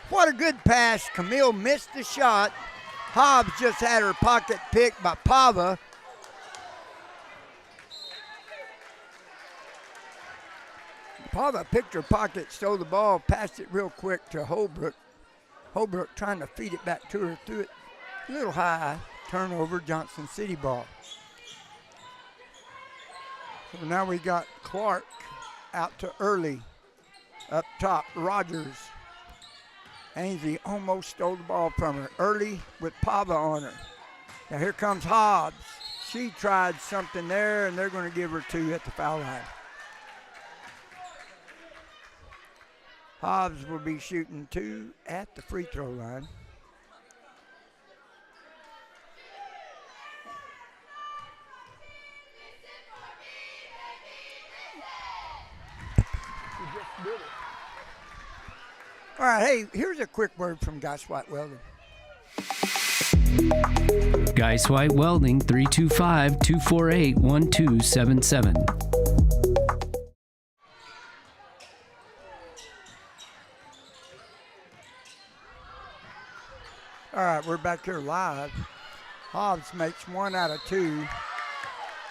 What a good pass. Camille missed the shot. Hobbs just had her pocket picked by Pava. Pava picked her pocket, stole the ball, passed it real quick to Holbrook. Holbrook trying to feed it back to her, threw it a little high, turnover, Johnson City ball. So now we got Clark out to Early. Up top, Rogers. Ainsley almost stole the ball from her. Early with Pava on her. Now here comes Hobbs. She tried something there, and they're going to give her 2 at the foul line. Hobbs will be shooting 2 at the free throw line. All right, hey, here's a quick word from Geiswhite Welding. Geiswhite Welding, 325-248-1277. All right, we're back here live. Hobbs makes 1 out of 2.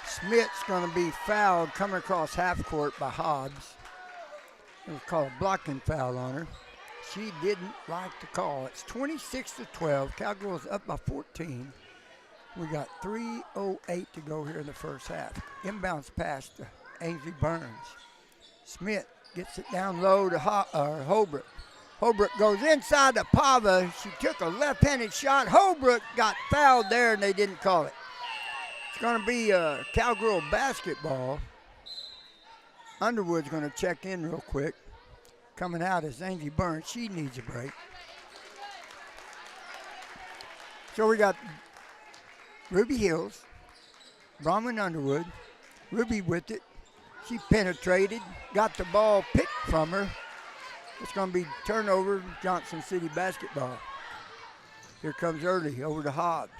Smith's going to be fouled coming across half court by Hobbs. It was called a blocking foul on her. She didn't like the call. It's 26-12. Cowgirls up by 14. We got 3:08 to go here in the first half. Inbounds pass to Ainsley Burns. Smith gets it down low to Holbrook. Holbrook goes inside to Pava. She took a left-handed shot. Holbrook got fouled there, and they didn't call it. It's going to be a Cowgirl basketball. Underwood's going to check in real quick. Coming out is Ainsley Burns. She needs a break. So we got Ruby Hills, Bronwyn Underwood, Ruby with it. She penetrated, got the ball picked from her. It's going to be turnover, Johnson City basketball. Here comes Early over to Hobbs.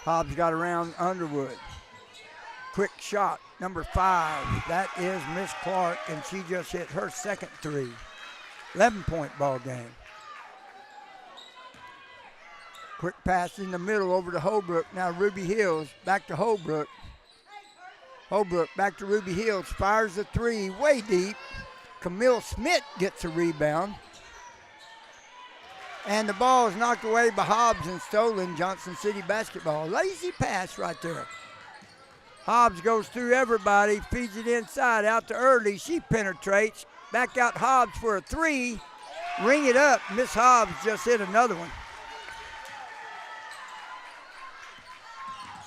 Hobbs got around Underwood. Quick shot, number 5. That is Miss Clark, and she just hit her second 3. 11-point ball game. Quick pass in the middle over to Holbrook. Now Ruby Hills back to Holbrook. Holbrook back to Ruby Hills. Fires a 3 way deep. Camille Smith gets a rebound. And the ball is knocked away by Hobbs and stolen. Johnson City basketball. Lazy pass right there. Hobbs goes through everybody, feeds it inside out to Early. She penetrates. Back out Hobbs for a 3. Ring it up. Miss Hobbs just hit another one.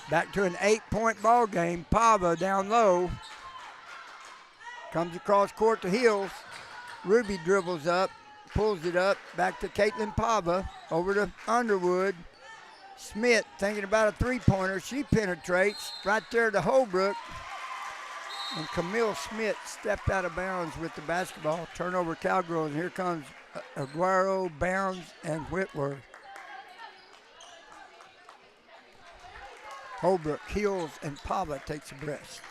Back to an 8-point ball game. Pava down low. Comes across court to Hills. Ruby dribbles up. pulls it up, back to Caitlin Pava, over to Underwood. Smith thinking about a three-pointer. She penetrates right there to Holbrook. And Camille Smith stepped out of bounds with the basketball. Turnover Cowgirls, and here comes Aguero, Bounds, and Whitworth. Holbrook heels, and Pava takes a breath.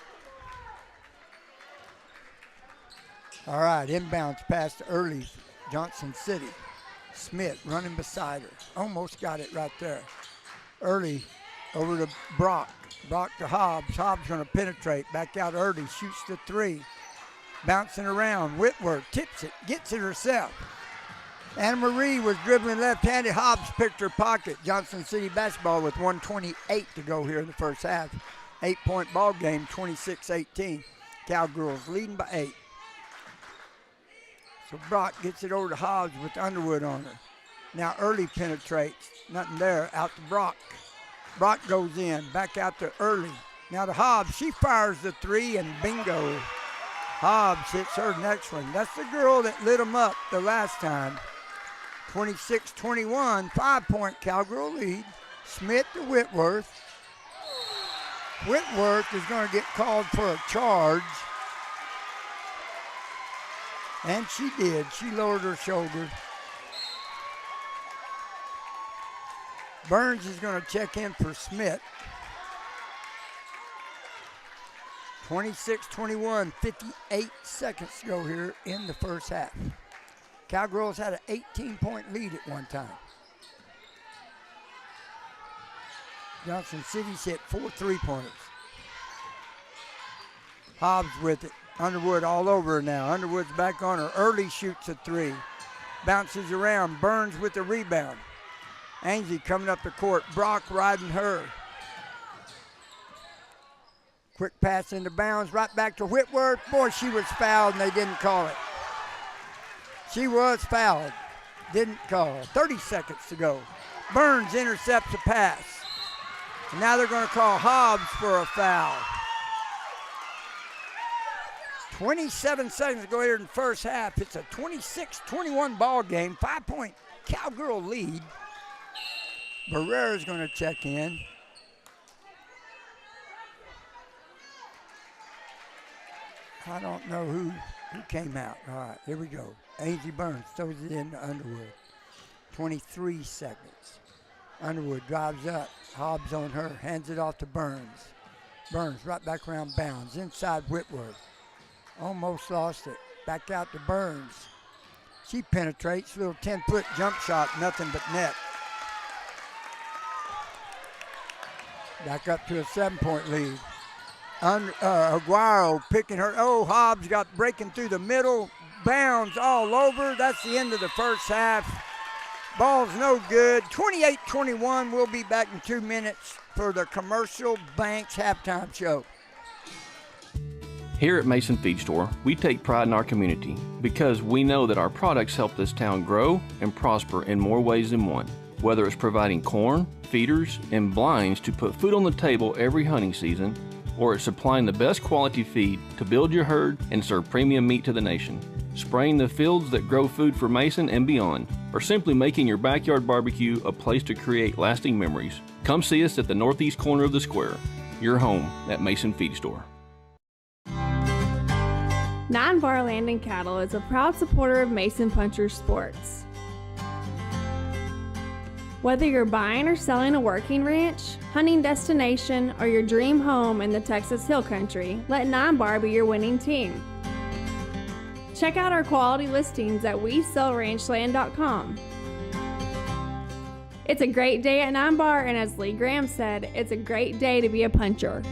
All right, inbounds pass to Early, Johnson City. Smith running beside her. Almost got it right there. Early over to Brock. Brock to Hobbs. Hobbs going to penetrate. Back out Early. Shoots the three. Bouncing around. Whitworth tips it. Gets it herself. Anna Marie was dribbling left-handed. Hobbs picked her pocket. Johnson City basketball with 1:28 to go here in the first half. 8-point ball game, 26-18. Cowgirls leading by 8. So Brock gets it over to Hobbs with Underwood on her. Now Early penetrates. Nothing there. Out to Brock. Brock goes in. Back out to Early. Now to Hobbs. She fires the three, and bingo. Hobbs hits her next one. That's the girl that lit them up the last time. 26-21. 5-point Cowgirl lead. Smith to Whitworth. Whitworth is going to get called for a charge. And she did. She lowered her shoulder. Burns is going to check in for Smith. 26-21, 58 seconds to go here in the first half. Cowgirls had an 18-point lead at one time. Johnson City's hit 4 3-pointers. Hobbs with it. Underwood all over her now. Underwood's back on her. Early shoots a three. Bounces around. Burns with the rebound. Ainsley coming up the court. Brock riding her. Quick pass into bounds. Right back to Whitworth. Boy, she was fouled and they didn't call it. She was fouled. Didn't call. 30 seconds to go. Burns intercepts a pass. And now they're going to call Hobbs for a foul. 27 seconds to go here in the first half. It's a 26-21 ball game. 5-point Cowgirl lead. Barrera's going to check in. I don't know who came out. All right, here we go. Ainsley Burns throws it into Underwood. 23 seconds. Underwood drives up. Hobbs on her. Hands it off to Burns. Burns right back around bounds. Inside Whitworth. Almost lost it. Back out to Burns. She penetrates. Little 10-foot jump shot. Nothing but net. Back up to a 7-point lead. Aguero picking her. Oh, Hobbs got breaking through the middle. Bounds all over. That's the end of the first half. Ball's no good. 28-21. We'll be back in 2 minutes for the Commercial Banks halftime show. Here at Mason Feed Store, we take pride in our community because we know that our products help this town grow and prosper in more ways than one. Whether it's providing corn, feeders, and blinds to put food on the table every hunting season, or it's supplying the best quality feed to build your herd and serve premium meat to the nation, spraying the fields that grow food for Mason and beyond, or simply making your backyard barbecue a place to create lasting memories. Come see us at the northeast corner of the square, your home at Mason Feed Store. 9 Bar Land and Cattle is a proud supporter of Mason Puncher Sports. Whether you're buying or selling a working ranch, hunting destination, or your dream home in the Texas Hill Country, let 9 Bar be your winning team. Check out our quality listings at WeSellRanchland.com. It's a great day at 9 Bar, and as Lee Graham said, it's a great day to be a puncher.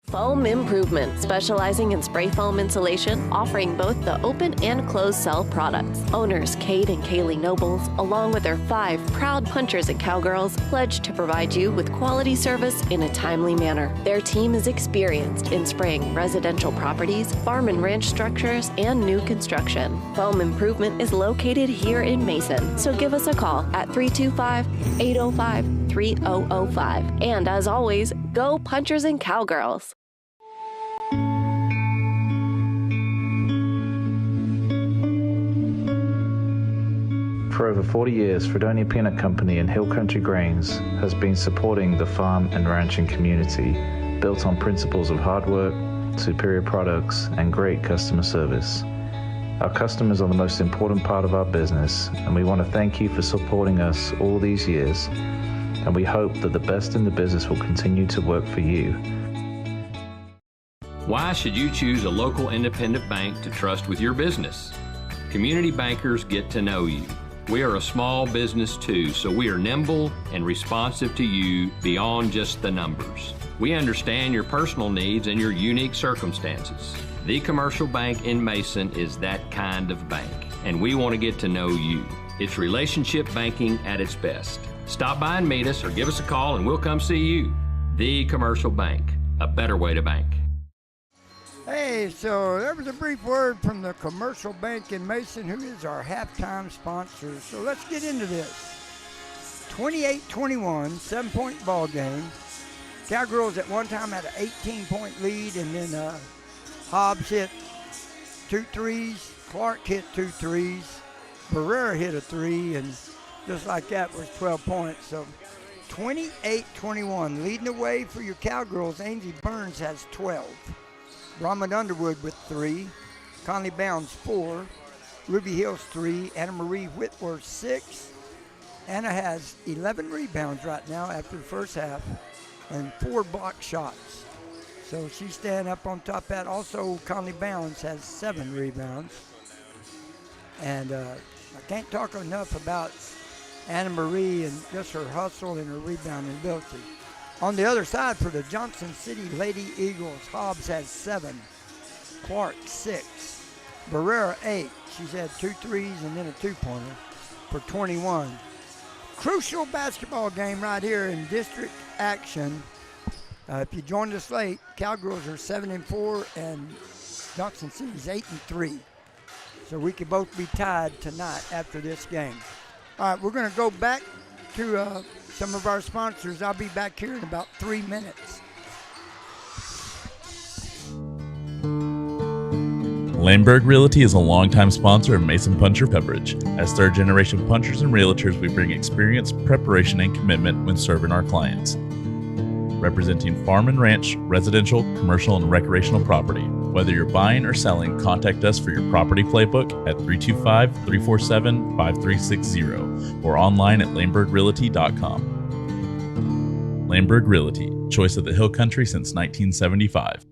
Foam Improvement, specializing in spray foam insulation, offering both the open and closed cell products. Owners Kate and Kaylee Nobles, along with their 5 proud punchers and cowgirls, pledge to provide you with quality service in a timely manner. Their team is experienced in spraying residential properties, farm and ranch structures, and new construction. Foam Improvement is located here in Mason, so give us a call at 325-805-3005. And as always, go punchers and cowgirls. For over 40 years, Fredonia Peanut Company and Hill Country Grains has been supporting the farm and ranching community, built on principles of hard work, superior products, and great customer service. Our customers are the most important part of our business, and we want to thank you for supporting us all these years, and we hope that the best in the business will continue to work for you. Why should you choose a local independent bank to trust with your business? Community bankers get to know you. We are a small business too, so we are nimble and responsive to you beyond just the numbers. We understand your personal needs and your unique circumstances. The Commercial Bank in Mason is that kind of bank, and we want to get to know you. It's relationship banking at its best. Stop by and meet us or give us a call and we'll come see you. The Commercial Bank, a better way to bank. Hey, so there was a brief word from the Commercial Bank in Mason, who is our halftime sponsor. So let's get into this. 28-21, 7-point ball game. Cowgirls at one time had an 18-point lead, and then Hobbs hit 2 threes, Clark hit 2 threes, Barrera hit a 3, and just like that was 12 points. So 28-21, leading the way for your Cowgirls. Ainsley Burns has 12. Brahman Underwood with 3, Conley Bounds 4, Ruby Hills 3, Anna Marie Whitworth 6. Anna has 11 rebounds right now after the first half and 4 block shots. So she's staying up on top of that. Also, Conley Bounds has 7 rebounds. And I can't talk enough about Anna Marie and just her hustle and her rebounding ability. On the other side for the Johnson City Lady Eagles, Hobbs has 7, Clark 6, Barrera 8. She's had 2 threes and then a 2-pointer for 21. Crucial basketball game right here in district action. If you joined us late, Cowgirls are 7-4 and Johnson City's 8-3. So we could both be tied tonight after this game. All right, we're going to go back to some of our sponsors. I'll be back here in about 3 minutes. Laneburg Realty is a longtime sponsor of Mason Puncher Pepperidge. As third-generation punchers and realtors, we bring experience, preparation, and commitment when serving our clients. Representing farm and ranch, residential, commercial, and recreational property. Whether you're buying or selling, contact us for your property playbook at 325-347-5360 or online at laneburgrealty.com. Laneburg Realty, choice of the Hill Country since 1975.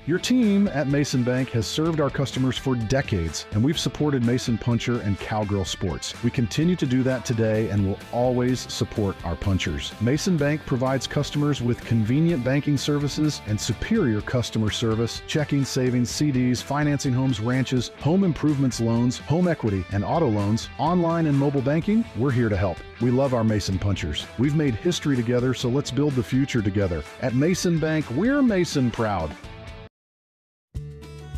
Your team at Mason Bank has served our customers for decades, and we've supported Mason Puncher and Cowgirl Sports. We continue to do that today and will always support our punchers. Mason Bank provides customers with convenient banking services and superior customer service, checking, savings, CDs, financing homes, ranches, home improvements loans, home equity, and auto loans, online and mobile banking. We're here to help. We love our Mason Punchers. We've made history together, so let's build the future together. At Mason Bank, we're Mason proud.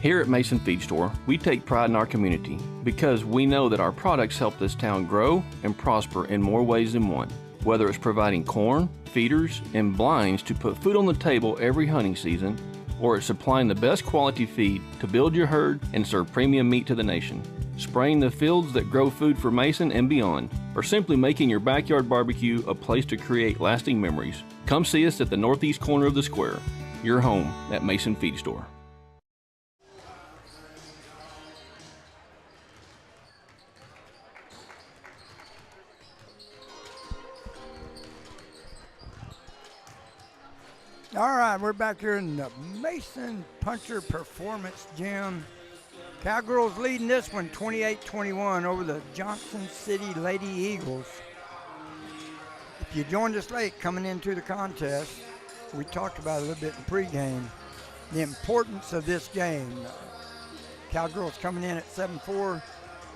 Here at Mason Feed Store, we take pride in our community because we know that our products help this town grow and prosper in more ways than one. Whether it's providing corn, feeders, and blinds to put food on the table every hunting season, or it's supplying the best quality feed to build your herd and serve premium meat to the nation, spraying the fields that grow food for Mason and beyond, or simply making your backyard barbecue a place to create lasting memories, come see us at the northeast corner of the square, your home at Mason Feed Store. All right, we're back here in the Mason Puncher Performance Gym. Cowgirls leading this one 28-21 over the Johnson City Lady Eagles. If you joined us late coming into the contest, we talked about it a little bit in pregame, the importance of this game. Cowgirls coming in at 7-4,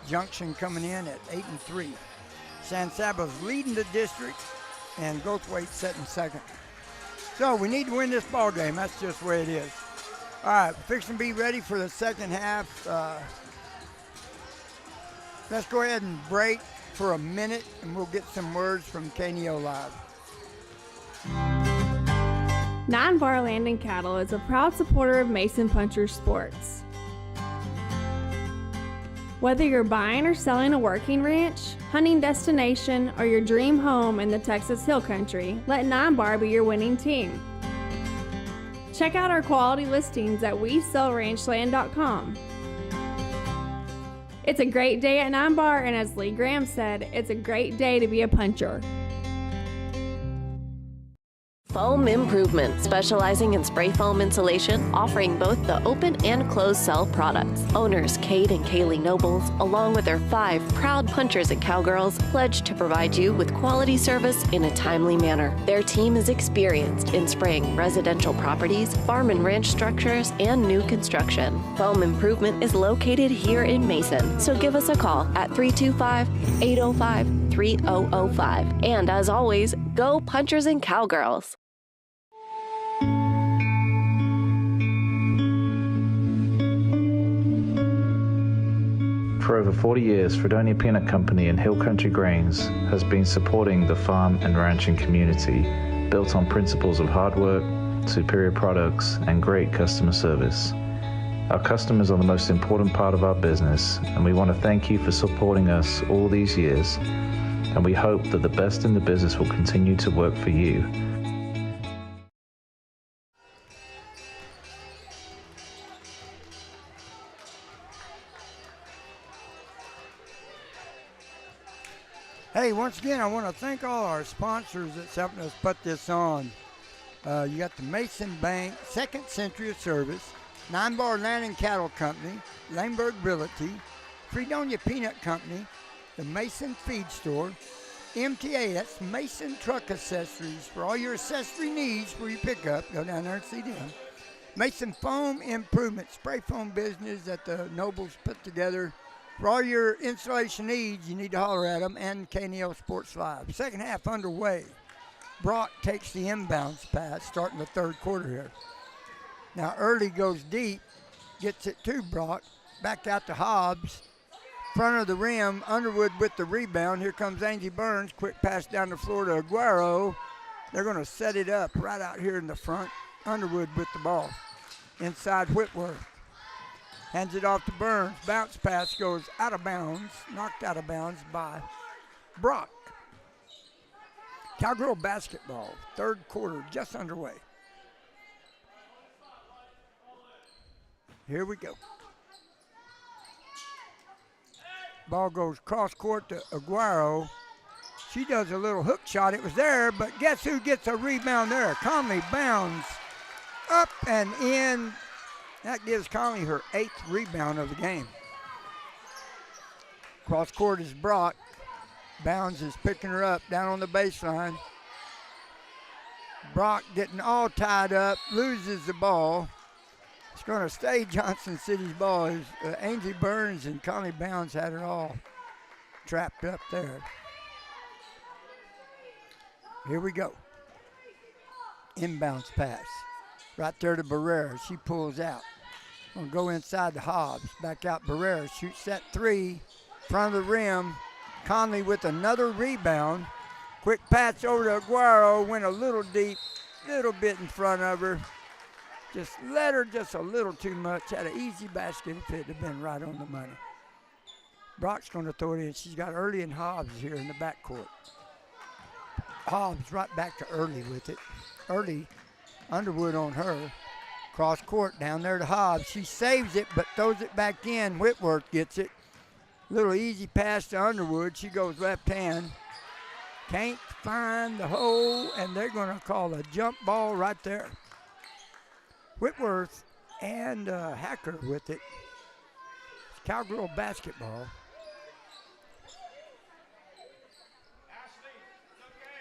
Junction coming in at 8-3. San Saba's leading the district, and Goldthwaite setting second. So we need to win this ball game. That's just the way it is. All right, fixing to be ready for the second half. Let's go ahead and break for a minute, and we'll get some words from KNEL Live. 9 Bar Land and Cattle is a proud supporter of Mason Puncher Sports. Whether you're buying or selling a working ranch, hunting destination, or your dream home in the Texas Hill Country, let 9 Bar be your winning team. Check out our quality listings at WeSellRanchland.com. It's a great day at 9 Bar, and as Lee Graham said, it's a great day to be a puncher. Foam Improvement, specializing in spray foam insulation, offering both the open and closed cell products. Owners Kate and Kaylee Nobles, along with their 5 proud punchers and cowgirls, pledge to provide you with quality service in a timely manner. Their team is experienced in spraying residential properties, farm and ranch structures, and new construction. Foam Improvement is located here in Mason, so give us a call at 325-805-3005. And as always, go punchers and cowgirls. For over 40 years, Fredonia Peanut Company and Hill Country Grains has been supporting the farm and ranching community, built on principles of hard work, superior products, and great customer service. Our customers are the most important part of our business, and we want to thank you for supporting us all these years, and we hope that the best in the business will continue to work for you. Hey, once again, I want to thank all our sponsors that's helping us put this on. You got the Mason Bank, Second Century of Service, 9 Bar Land and Cattle Company, Laneburg Realty, Fredonia Peanut Company, the Mason Feed Store, MTA, that's Mason Truck Accessories for all your accessory needs where you pick up. Go down there and see them. Mason Foam Improvement, spray foam business that the Nobles put together. For all your installation needs, you need to holler at them, and KNEL Sports Live. Second half underway. Brock takes the inbounds pass, starting the third quarter here. Now Early goes deep, gets it to Brock, back out to Hobbs. Front of the rim, Underwood with the rebound. Here comes Angie Burns, quick pass down the floor to Aguero. They're going to set it up right out here in the front. Underwood with the ball. Inside Whitworth. Hands it off to Burns. Bounce pass goes out of bounds. Knocked out of bounds by Brock. Cowgirl basketball. Third quarter just underway. Here we go. Ball goes cross court to Aguero. She does a little hook shot. It was there, but guess who gets a rebound there? Conley bounds up and in. That gives Conley her 8th rebound of the game. Cross court is Brock. Bounds is picking her up down on the baseline. Brock getting all tied up, loses the ball. It's going to stay Johnson City's ball. Angie Burns and Conley Bounds had it all trapped up there. Here we go. Inbounds pass. Right there to Barrera. She pulls out. Gonna go inside to Hobbs. Back out Barrera. Shoots that 3. Front of the rim. Conley with another rebound. Quick pass over to Aguero. Went a little deep. Little bit in front of her. Just let her just a little too much. Had an easy basket if it had been right on the money. Brock's going to throw it in. She's got Early and Hobbs here in the backcourt. Hobbs right back to Early with it. Early, Underwood on her. Cross court down there to Hobbs. She saves it but throws it back in. Whitworth gets it. Little easy pass to Underwood. She goes left hand. Can't find the hole, and they're going to call a jump ball right there. Whitworth and Hacker with it. It's Cowgirl basketball.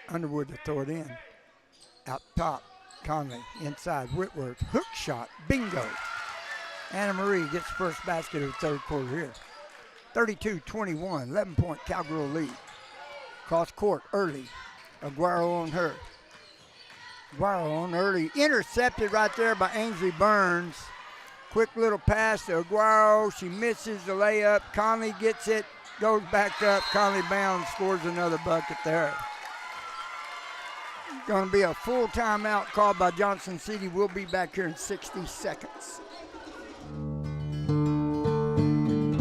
Underwood to throw it in. Out top, Conley. Inside, Whitworth. Hook shot. Bingo. Anna Marie gets first basket of the third quarter here. 32-21, 11-point Cowgirl lead. Cross court, Early. Aguero on her. Aguero on Early. Intercepted right there by Ainsley Burns. Quick little pass to Aguero. She misses the layup. Conley gets it. Goes back up. Conley Bounds scores another bucket there. Going to be a full timeout called by Johnson City. We'll be back here in 60 seconds.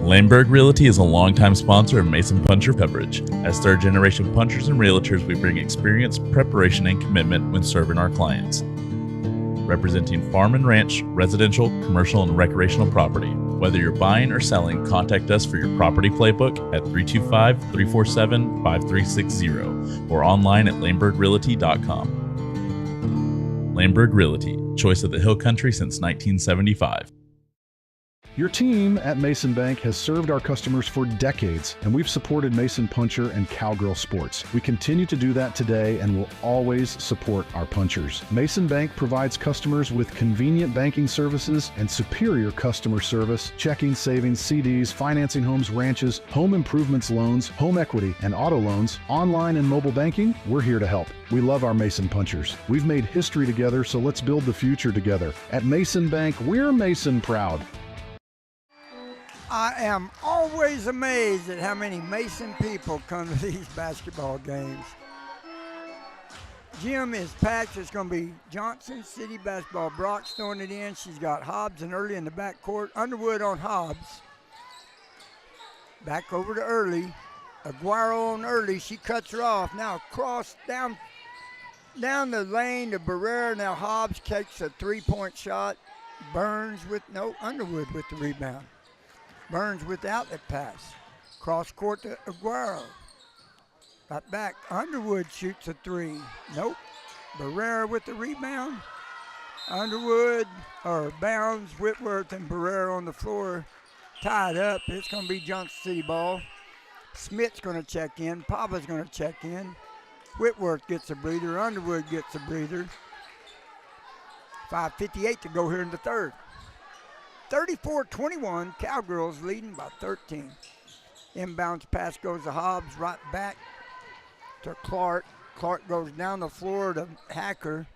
Laneburg Realty is a longtime sponsor of Mason Puncher Beverage. As third-generation punchers and realtors, we bring experience, preparation, and commitment when serving our clients. Representing farm and ranch, residential, commercial, and recreational property. Whether you're buying or selling, contact us for your property playbook at 325-347-5360 or online at laneburgrealty.com. Laneburg Realty, choice of the Hill Country since 1975. Your team at Mason Bank has served our customers for decades, and we've supported Mason Puncher and Cowgirl Sports. We continue to do that today and will always support our punchers. Mason Bank provides customers with convenient banking services and superior customer service, checking, savings, CDs, financing homes, ranches, home improvements loans, home equity, and auto loans, online and mobile banking. We're here to help. We love our Mason Punchers. We've made history together, so let's build the future together. At Mason Bank, we're Mason proud. I am always amazed at how many Mason people come to these basketball games. Gym is packed. It's going to be Johnson City basketball. Brock's throwing it in. She's got Hobbs and Early in the backcourt. Underwood on Hobbs. Back over to Early. Aguero on Early. She cuts her off. Now cross down the lane to Barrera. Now Hobbs takes a three-point shot. Underwood with the rebound. Burns with the outlet pass. Cross court to Aguero. Right back. Underwood shoots a three. Nope. Barrera with the rebound. Bounds, Whitworth, and Barrera on the floor. Tied up. It's going to be Johnson City ball. Smith's going to check in. Pava's going to check in. Whitworth gets a breather. Underwood gets a breather. 5:58 to go here in the third. 34-21, Cowgirls leading by 13. Inbounds pass goes to Hobbs, right back to Clark. Clark goes down the floor to Hacker.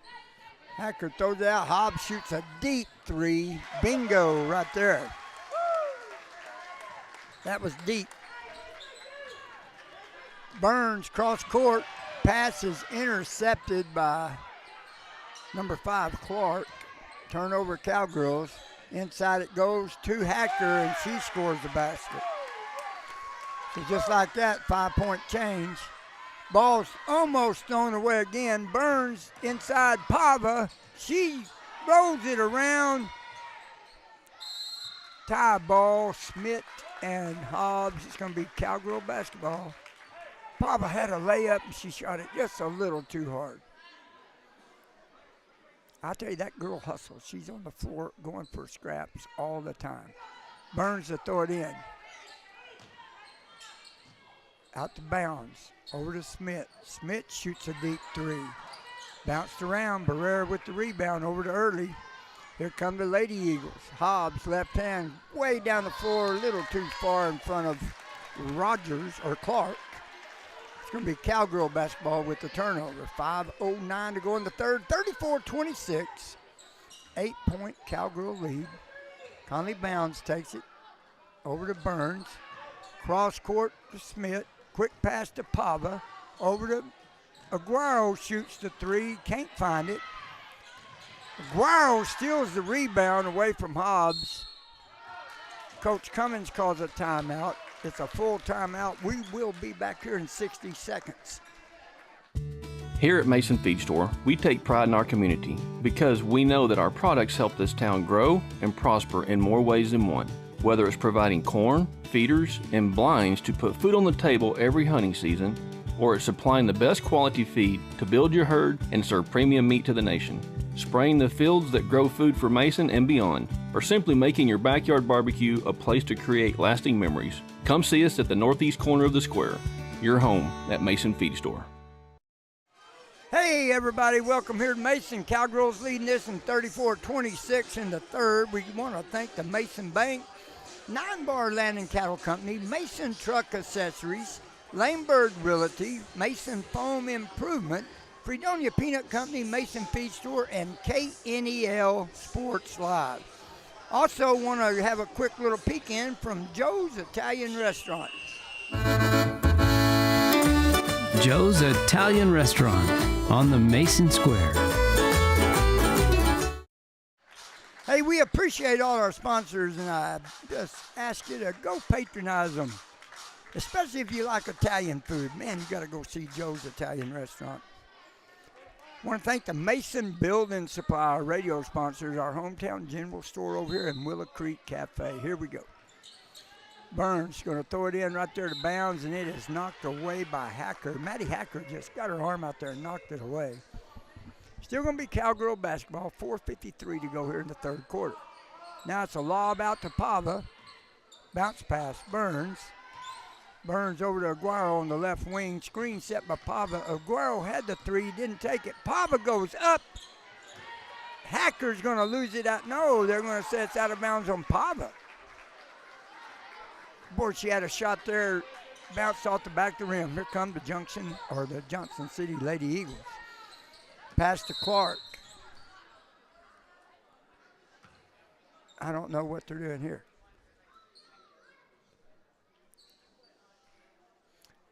Hacker throws it out. Hobbs shoots a deep three. Bingo right there. That was deep. Burns cross court. Pass is intercepted by number 5, Clark. Turnover, Cowgirls. Inside it goes to Hacker, and she scores the basket. So just like that, 5-point change. Ball's almost thrown away again. Burns inside Pava. She rolls it around. Tie ball, Smith and Hobbs. It's going to be Cowgirl basketball. Pava had a layup, and she shot it just a little too hard. I'll tell you, that girl hustles. She's on the floor going for scraps all the time. Burns to throw it in. Out to Bounds. Over to Smith. Smith shoots a deep three. Bounced around. Barrera with the rebound over to Early. Here come the Lady Eagles. Hobbs, left hand, way down the floor, a little too far in front of Rogers or Clark. It's going to be Cowgirl basketball with the turnover. 5:09 to go in the third. 34-26. 8-point Cowgirl lead. Conley Bounds takes it over to Burns. Cross court to Smith. Quick pass to Pava. Over to Aguero, shoots the three. Can't find it. Aguero steals the rebound away from Hobbs. Coach Cummins calls a timeout. It's a full timeout. We will be back here in 60 seconds. Here at Mason Feed Store, we take pride in our community because we know that our products help this town grow and prosper in more ways than one. Whether it's providing corn, feeders, and blinds to put food on the table every hunting season, or it's supplying the best quality feed to build your herd and serve premium meat to the nation, spraying the fields that grow food for Mason and beyond, or simply making your backyard barbecue a place to create lasting memories. Come see us at the northeast corner of the square, your home at Mason Feed Store. Hey everybody, welcome here to Mason. Cowgirls leading this in 34-26 in the third. We want to thank the Mason Bank, 9 Bar Land and Cattle Company, Mason Truck Accessories, Laneburg Realty, Mason Foam Improvement, Fredonia Peanut Company, Mason Feed Store, and KNEL Sports Live. Also want to have a quick little peek in from Joe's Italian Restaurant. Joe's Italian Restaurant on the Mason Square. Hey, we appreciate appreciate all our sponsors, and I just ask you to go patronize them, especially if you like Italian food. Man, you got to go see Joe's Italian Restaurant. I want to thank the Mason Building Supply, our radio sponsors, our hometown general store over here in Willow Creek Cafe. Here we go. Burns going to throw it in right there to bounds, and it is knocked away by Hacker. Maddie Hacker just got her arm out there and knocked it away. Still going to be Cowgirl basketball. 4:53 to go here in the third quarter. Now it's a lob out to Pava. Bounce pass, Burns. Burns over to Aguero on the left wing. Screen set by Pava. Aguero had the three, didn't take it. Pava goes up. Hacker's going to lose it out. No, they're going to say it's out of bounds on Pava. Boy, she had a shot there, bounced off the back of the rim. Here come the Johnson City Lady Eagles. Pass to Clark. I don't know what they're doing here.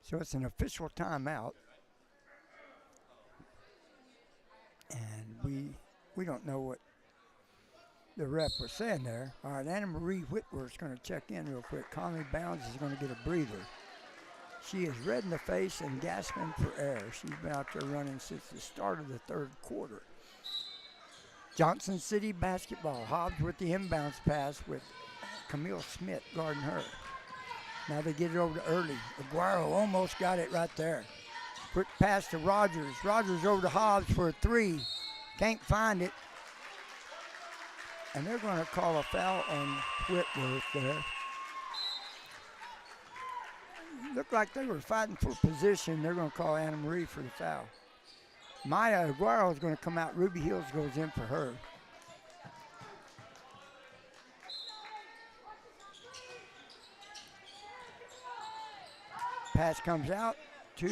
So it's an official timeout. And we don't know what the ref was saying there. All right, Anna Marie Whitworth's going to check in real quick. Conley Bounds is going to get a breather. She is red in the face and gasping for air. She's been out there running since the start of the third quarter. Johnson City basketball. Hobbs with the inbounds pass with Camille Smith guarding her. Now they get it over to Early. Aguero almost got it right there. Quick pass to Rogers. Rogers over to Hobbs for a three. Can't find it. And they're going to call a foul on Whitworth there. Looked like they were fighting for position. They're going to call Anna Marie for the foul. Maya Aguero is going to come out. Ruby Hills goes in for her. Pass comes out to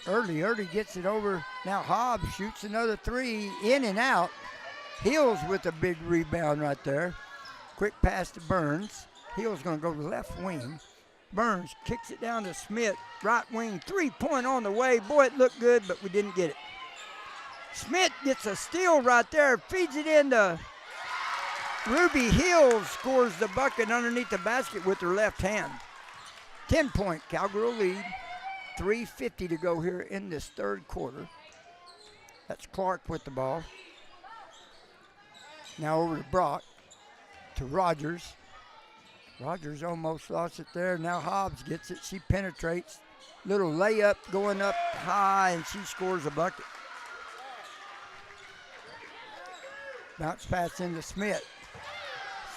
Early. Early gets it over. Now Hobbs shoots another three, in and out. Hills with a big rebound right there. Quick pass to Burns. Hill's going to go to left wing. Burns kicks it down to Smith. Right wing, 3-point on the way. Boy, it looked good, but we didn't get it. Smith gets a steal right there. Feeds it into Ruby Hills. Scores the bucket underneath the basket with her left hand. 10-point Cowgirl lead. 3:50 to go here in this third quarter. That's Clark with the ball. Now over to Brock. To Rogers. Rogers almost lost it there. Now Hobbs gets it. She penetrates. Little layup going up high, and she scores a bucket. Bounce pass into Smith.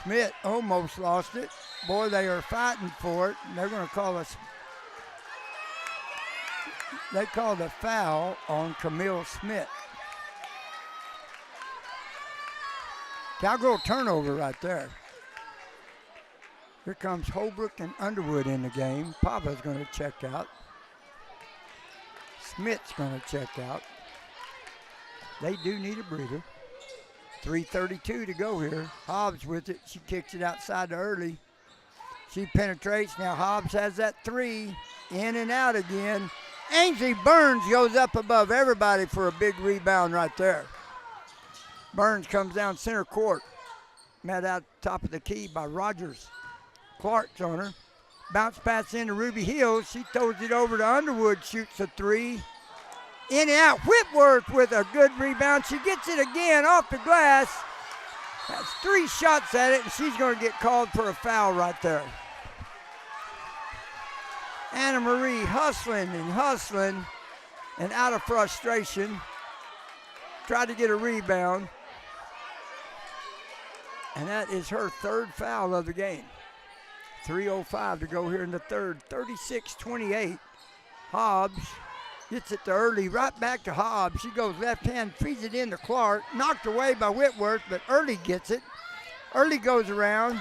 Smith almost lost it. Boy, they are fighting for it. And they're going to call us. They called a foul on Camille Smith. Cowgirl turnover right there. Here comes Holbrook and Underwood in the game. Papa's going to check out. Smith's going to check out. They do need a breather. 3:32 to go here. Hobbs with it. She kicks it outside to Early. She penetrates. Now Hobbs has that three. In and out again. Ainsley Burns goes up above everybody for a big rebound right there. Burns comes down center court. Met out top of the key by Rogers. Clark's on her. Bounce pass into Ruby Hills. She throws it over to Underwood. Shoots a three. In and out. Whitworth with a good rebound. She gets it again off the glass. Has 3 shots at it, and she's going to get called for a foul right there. Anna Marie hustling, and out of frustration. Tried to get a rebound. And that is her third foul of the game. 3:05 to go here in the third. 36-28. Hobbs gets it to Early. Right back to Hobbs. She goes left hand, feeds it into Clark. Knocked away by Whitworth, but Early gets it. Early goes around.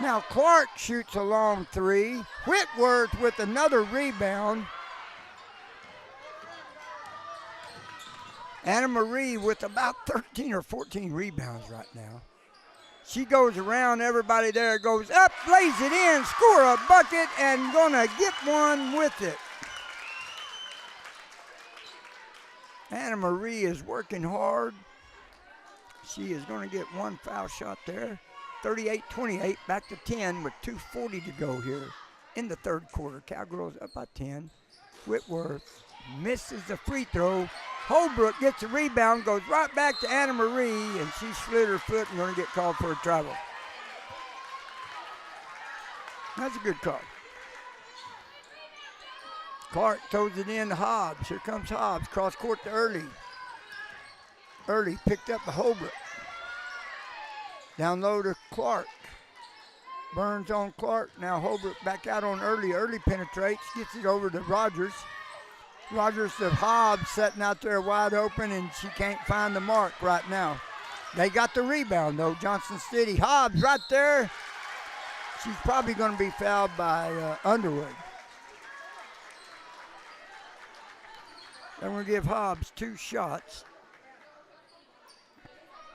Now Clark shoots a long three. Whitworth with another rebound. Anna Marie with about 13 or 14 rebounds right now. She goes around, everybody there goes up, lays it in, score a bucket, and gonna get one with it. Anna Marie is working hard. She is going to get one foul shot there. 38-28, back to 10 with 2:40 to go here in the third quarter. Cowgirls up by 10. Whitworth misses the free throw. Holbrook gets a rebound, goes right back to Anna Marie, and she slid her foot and going to get called for a travel. That's a good call. Clark throws it in to Hobbs. Here comes Hobbs, cross court to Early. Early picked up the Holbrook. Down low to Clark. Burns on Clark. Now Holbrook back out on Early. Early penetrates, gets it over to Rogers. Rogers to Hobbs sitting out there wide open, and she can't find the mark right now. They got the rebound, though, Johnson City. Hobbs right there. She's probably going to be fouled by Underwood. They're going to give Hobbs 2 shots.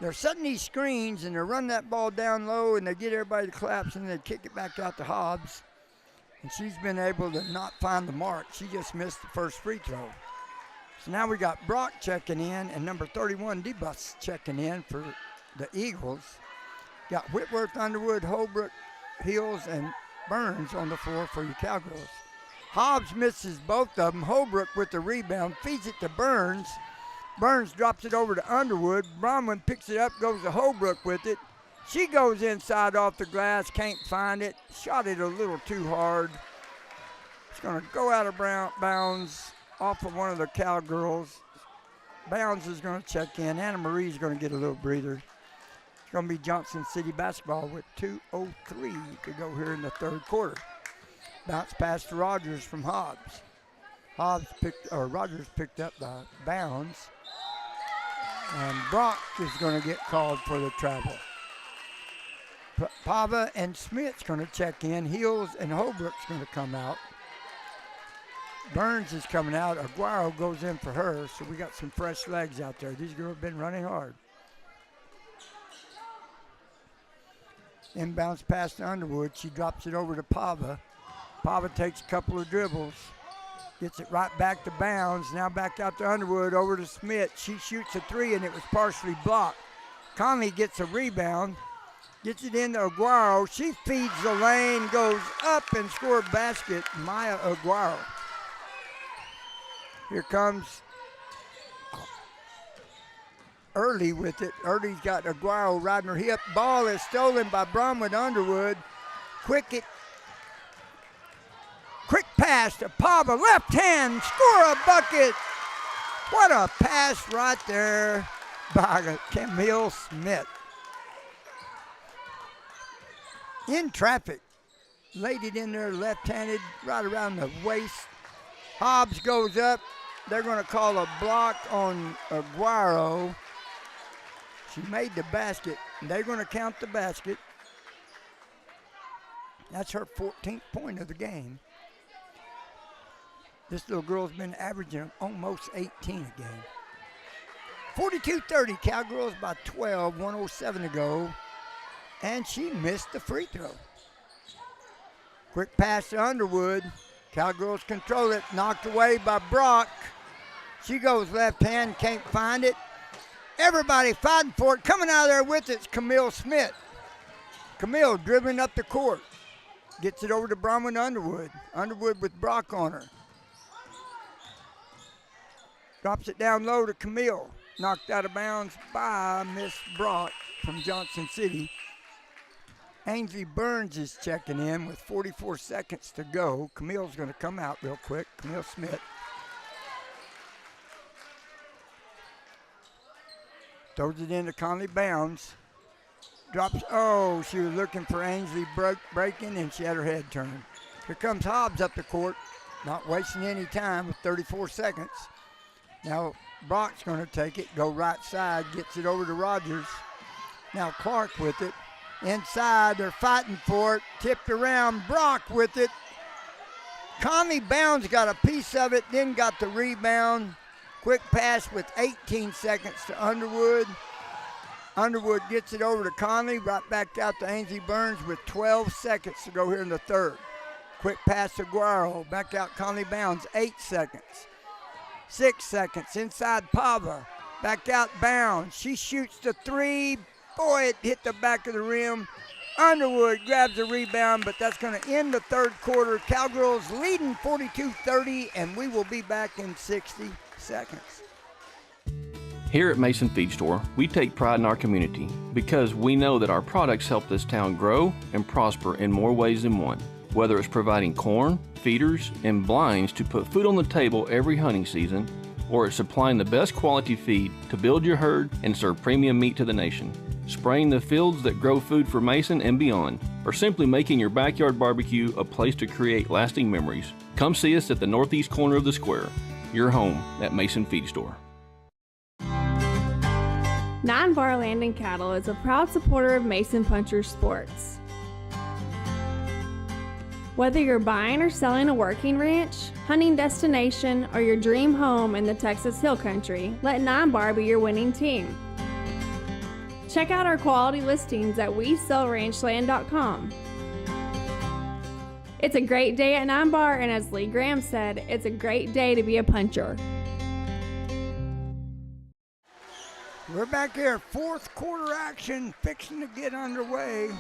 They're setting these screens, and they're running that ball down low, and they get everybody to collapse, and they kick it back out to Hobbs. And she's been able to not find the mark. She just missed the first free throw. So now we got Brock checking in, and number 31, DeBus, checking in for the Eagles. Got Whitworth, Underwood, Holbrook, Hills, and Burns on the floor for your Cowgirls. Hobbs misses both of them. Holbrook with the rebound, feeds it to Burns. Burns drops it over to Underwood. Bronwyn picks it up, goes to Holbrook with it. She goes inside off the glass, can't find it. Shot it a little too hard. It's going to go out of bounds off of one of the Cowgirls. Bounds is going to check in. Anna Marie's going to get a little breather. It's going to be Johnson City basketball with 2:03 to go here in the third quarter. Bounce pass to Rogers from Hobbs. Rogers picked up the bounds. And Brock is going to get called for the travel. Pava and Smith's going to check in. Hills and Holbrook's going to come out. Burns is coming out. Aguero goes in for her, so we got some fresh legs out there. These girls have been running hard. Inbounds pass to Underwood. She drops it over to Pava. Pava takes a couple of dribbles. Gets it right back to bounds. Now back out to Underwood, over to Smith. She shoots a 3, and it was partially blocked. Conley gets a rebound. Gets it into Aguero. She feeds the lane, goes up and scores a basket. Maya Aguero. Here comes Early with it. Early's got Aguero riding her hip. Ball is stolen by Bronwyn Underwood. Quick pass to Pava. Left hand, score a bucket. What a pass right there by Camille Smith. In traffic. Laid it in there left-handed right around the waist. Hobbs goes up. They're going to call a block on Aguero. She made the basket. They're going to count the basket. That's her 14th point of the game. This little girl's been averaging almost 18 a game. 42-30, Cowgirls by 12, 1:07 to go. And she missed the free throw. Quick pass to Underwood. Cowgirls control it, knocked away by Brock. She goes left hand, can't find it. Everybody fighting for it. Coming out of there with it's Camille Smith. Camille dribbling up the court. Gets it over to Bronwyn Underwood. Underwood with Brock on her. Drops it down low to Camille. Knocked out of bounds by Miss Brock from Johnson City. Ainsley Burns is checking in with 44 seconds to go. Camille's going to come out real quick. Camille Smith. Throws it into Conley Bounds. Drops, she was looking for Ainsley breaking, and she had her head turned. Here comes Hobbs up the court. Not wasting any time with 34 seconds. Now Brock's going to take it, go right side, gets it over to Rogers. Now Clark with it. Inside, they're fighting for it. Tipped around, Brock with it. Conley Bounds got a piece of it, then got the rebound. Quick pass with 18 seconds to Underwood. Underwood gets it over to Conley, right back out to Ainsley Burns with 12 seconds to go here in the third. Quick pass to Aguero, back out Conley Bounds, 8 seconds. 6 seconds, inside Pava. Back out bounds. She shoots the three. Boy, it hit the back of the rim. Underwood grabs the rebound, but that's going to end the third quarter. Cowgirls leading 42-30, and we will be back in 60 seconds. Here at Mason Feed Store, we take pride in our community because we know that our products help this town grow and prosper in more ways than one. Whether it's providing corn, feeders, and blinds to put food on the table every hunting season, or it's supplying the best quality feed to build your herd and serve premium meat to the nation, spraying the fields that grow food for Mason and beyond, or simply making your backyard barbecue a place to create lasting memories. Come see us at the northeast corner of the square, your home at Mason Feed Store. 9 Bar Land and Cattle is a proud supporter of Mason Puncher Sports. Whether you're buying or selling a working ranch, hunting destination, or your dream home in the Texas Hill Country, let 9 Bar be your winning team. Check out our quality listings at WeSellRanchland.com. It's a great day at 9 Bar, and as Lee Graham said, it's a great day to be a puncher. We're back here, fourth quarter action fixing to get underway.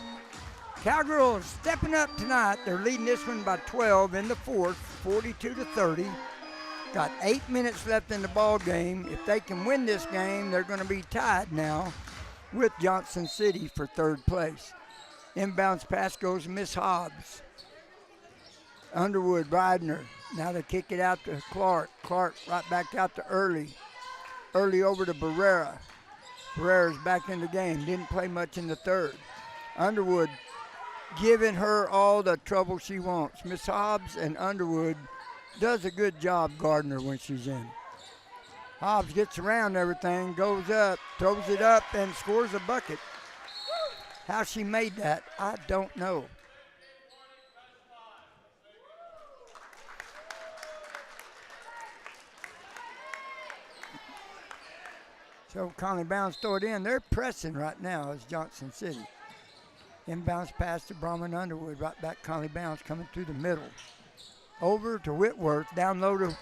Cowgirls stepping up tonight. They're leading this one by 12 in the fourth, 42-30. Got 8 minutes left in the ball game. If they can win this game, they're going to be tied now with Johnson City for third place. Inbounds pass goes to Miss Hobbs. Underwood riding her. Now they kick it out to Clark. Clark right back out to Early. Early over to Barrera. Barrera's back in the game. Didn't play much in the third. Underwood giving her all the trouble she wants. Miss Hobbs and Underwood does a good job guarding her when she's in. Hobbs gets around everything, goes up, throws it up, and scores a bucket. How she made that, I don't know. So Conley Bounds throw it in. They're pressing right now as Johnson City. Inbounds pass to Brahman Underwood. Right back Conley Bounds coming through the middle. Over to Whitworth. Down low to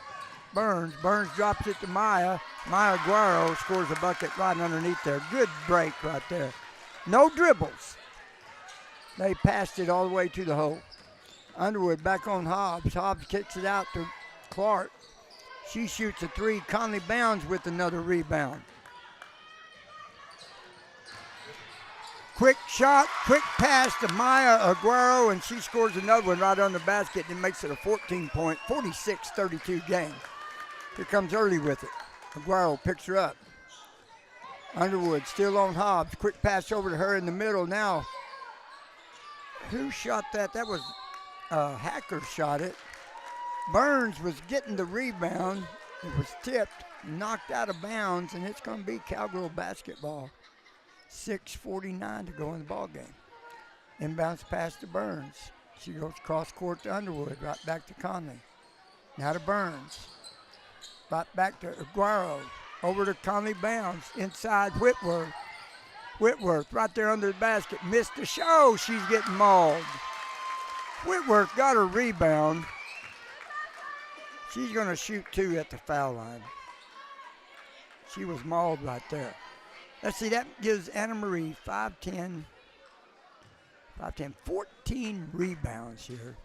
Burns. Burns drops it to Maya. Maya Aguero scores a bucket right underneath there. Good break right there. No dribbles. They passed it all the way to the hole. Underwood back on Hobbs. Hobbs kicks it out to Clark. She shoots a three. Conley Bounds with another rebound. Quick shot, quick pass to Maya Aguero, and she scores another one right on the basket and makes it a 14-point, 46-32 game. Here comes Early with it. Aguero picks her up. Underwood still on Hobbs. Quick pass over to her in the middle. Now, who shot that? That was Hacker shot it. Burns was getting the rebound. It was tipped, knocked out of bounds, and it's going to be Cowgirl basketball. 6:49 to go in the ball game. Inbounds pass to Burns. She goes cross court to Underwood, right back to Conley. Now to Burns. Right back to Aguero. Over to Conley Bounds. Inside Whitworth. Whitworth right there under the basket. Missed the show. She's getting mauled. Whitworth got her rebound. She's going to shoot two at the foul line. She was mauled right there. Let's see, that gives Anna Marie 14 rebounds here.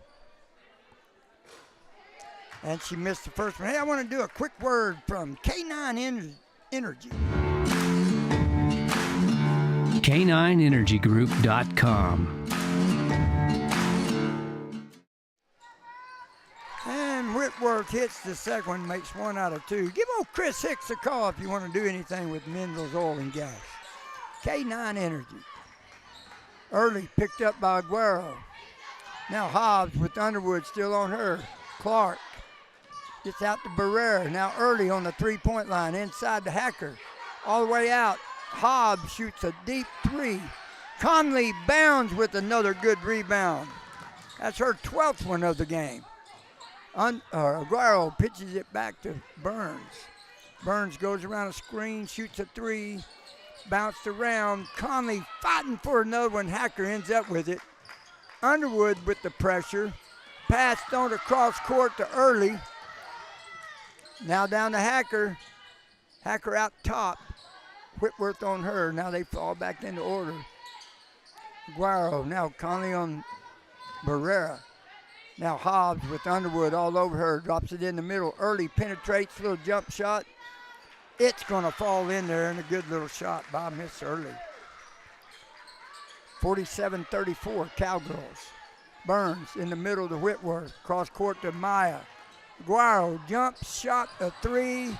And she missed the first one. Hey, I want to do a quick word from K9 Energy. K9EnergyGroup.com. And Whitworth hits the second one, makes 1 out of 2. Give old Chris Hicks a call if you want to do anything with Minerals Oil and Gas. K9 Energy. Early picked up by Aguero. Now Hobbs with Underwood still on her. Clark gets out to Barrera. Now Early on the three-point line inside the Hacker. All the way out. Hobbs shoots a deep three. Conley Bounds with another good rebound. That's her 12th one of the game. Aguero pitches it back to Burns. Burns goes around a screen, shoots a three, bounced around. Conley fighting for another one. Hacker ends up with it. Underwood with the pressure. Pass thrown across court to Early. Now down to Hacker. Hacker out top. Whitworth on her. Now they fall back into order. Guaro. Now Conley on Barrera. Now Hobbs with Underwood all over her. Drops it in the middle. Early penetrates. Little jump shot. It's going to fall in there, and a good little shot by Miss Early. 47-34, Cowgirls. Burns in the middle to Whitworth. Cross court to Maya. Guaro jumps, shot a three.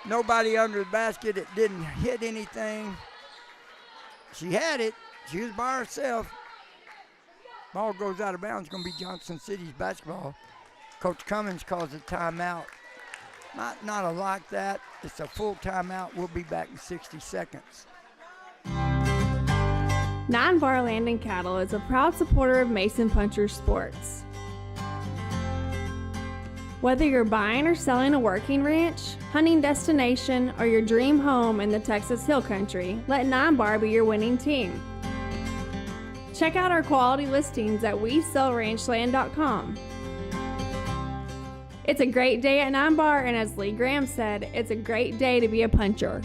Nobody under the basket. It didn't hit anything. She had it. She was by herself. Ball goes out of bounds. It's going to be Johnson City's basketball. Coach Cummins calls a timeout. Not a like that. It's a full timeout. We'll be back in 60 seconds. 9 Bar Land and Cattle is a proud supporter of Mason Puncher Sports. Whether you're buying or selling a working ranch, hunting destination, or your dream home in the Texas Hill Country, let 9 Bar be your winning team. Check out our quality listings at WeSellRanchland.com. It's a great day at 9 Bar, and as Lee Graham said, it's a great day to be a puncher.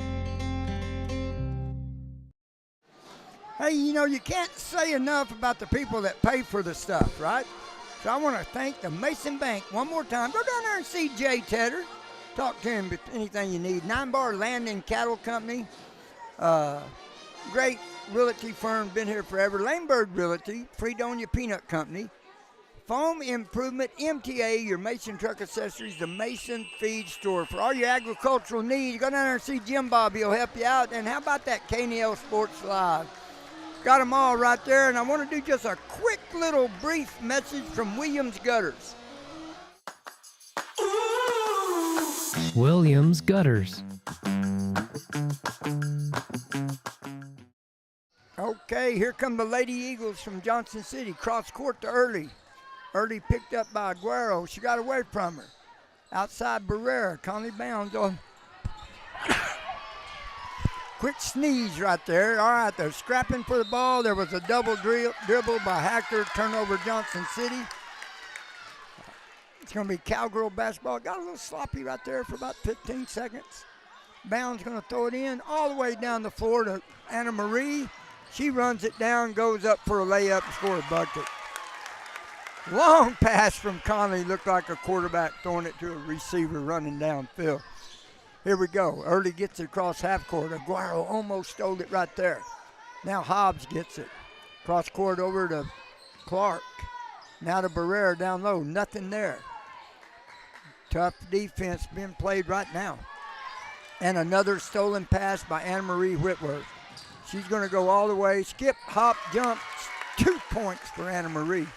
Hey, you know, you can't say enough about the people that pay for the stuff, right? So I want to thank the Mason Bank one more time. Go down there and see Jay Tedder. Talk to him if anything you need. 9 Bar Land and Cattle Company. Great realty firm, been here forever. Lanebird Realty, Fredonia Peanut Company. Foam Improvement, MTA, your Mason Truck Accessories, the Mason Feed Store. For all your agricultural needs, go down there and see Jim Bob. He'll help you out. And how about that KNEL Sports Live? Got them all right there. And I want to do just a quick little brief message from Williams Gutters. Williams Gutters. Okay, here come the Lady Eagles from Johnson City. Cross court to Early. Early picked up by Aguero. She got away from her. Outside Barrera. Conley Bounds on. Quick sneeze right there. All right, they're scrapping for the ball. There was a double dribble by Hacker. Turnover Johnson City. It's going to be Cowgirl basketball. Got a little sloppy right there for about 15 seconds. Bounds going to throw it in all the way down the floor to Anna Marie. She runs it down, goes up for a layup and score a bucket. Long pass from Conley. Looked like a quarterback throwing it to a receiver running downfield. Here we go. Early gets it across half court. Aguero almost stole it right there. Now Hobbs gets it. Cross court over to Clark. Now to Barrera down low. Nothing there. Tough defense being played right now. And another stolen pass by Anna Marie Whitworth. She's going to go all the way. Skip, hop, jump. 2 points for Anna Marie.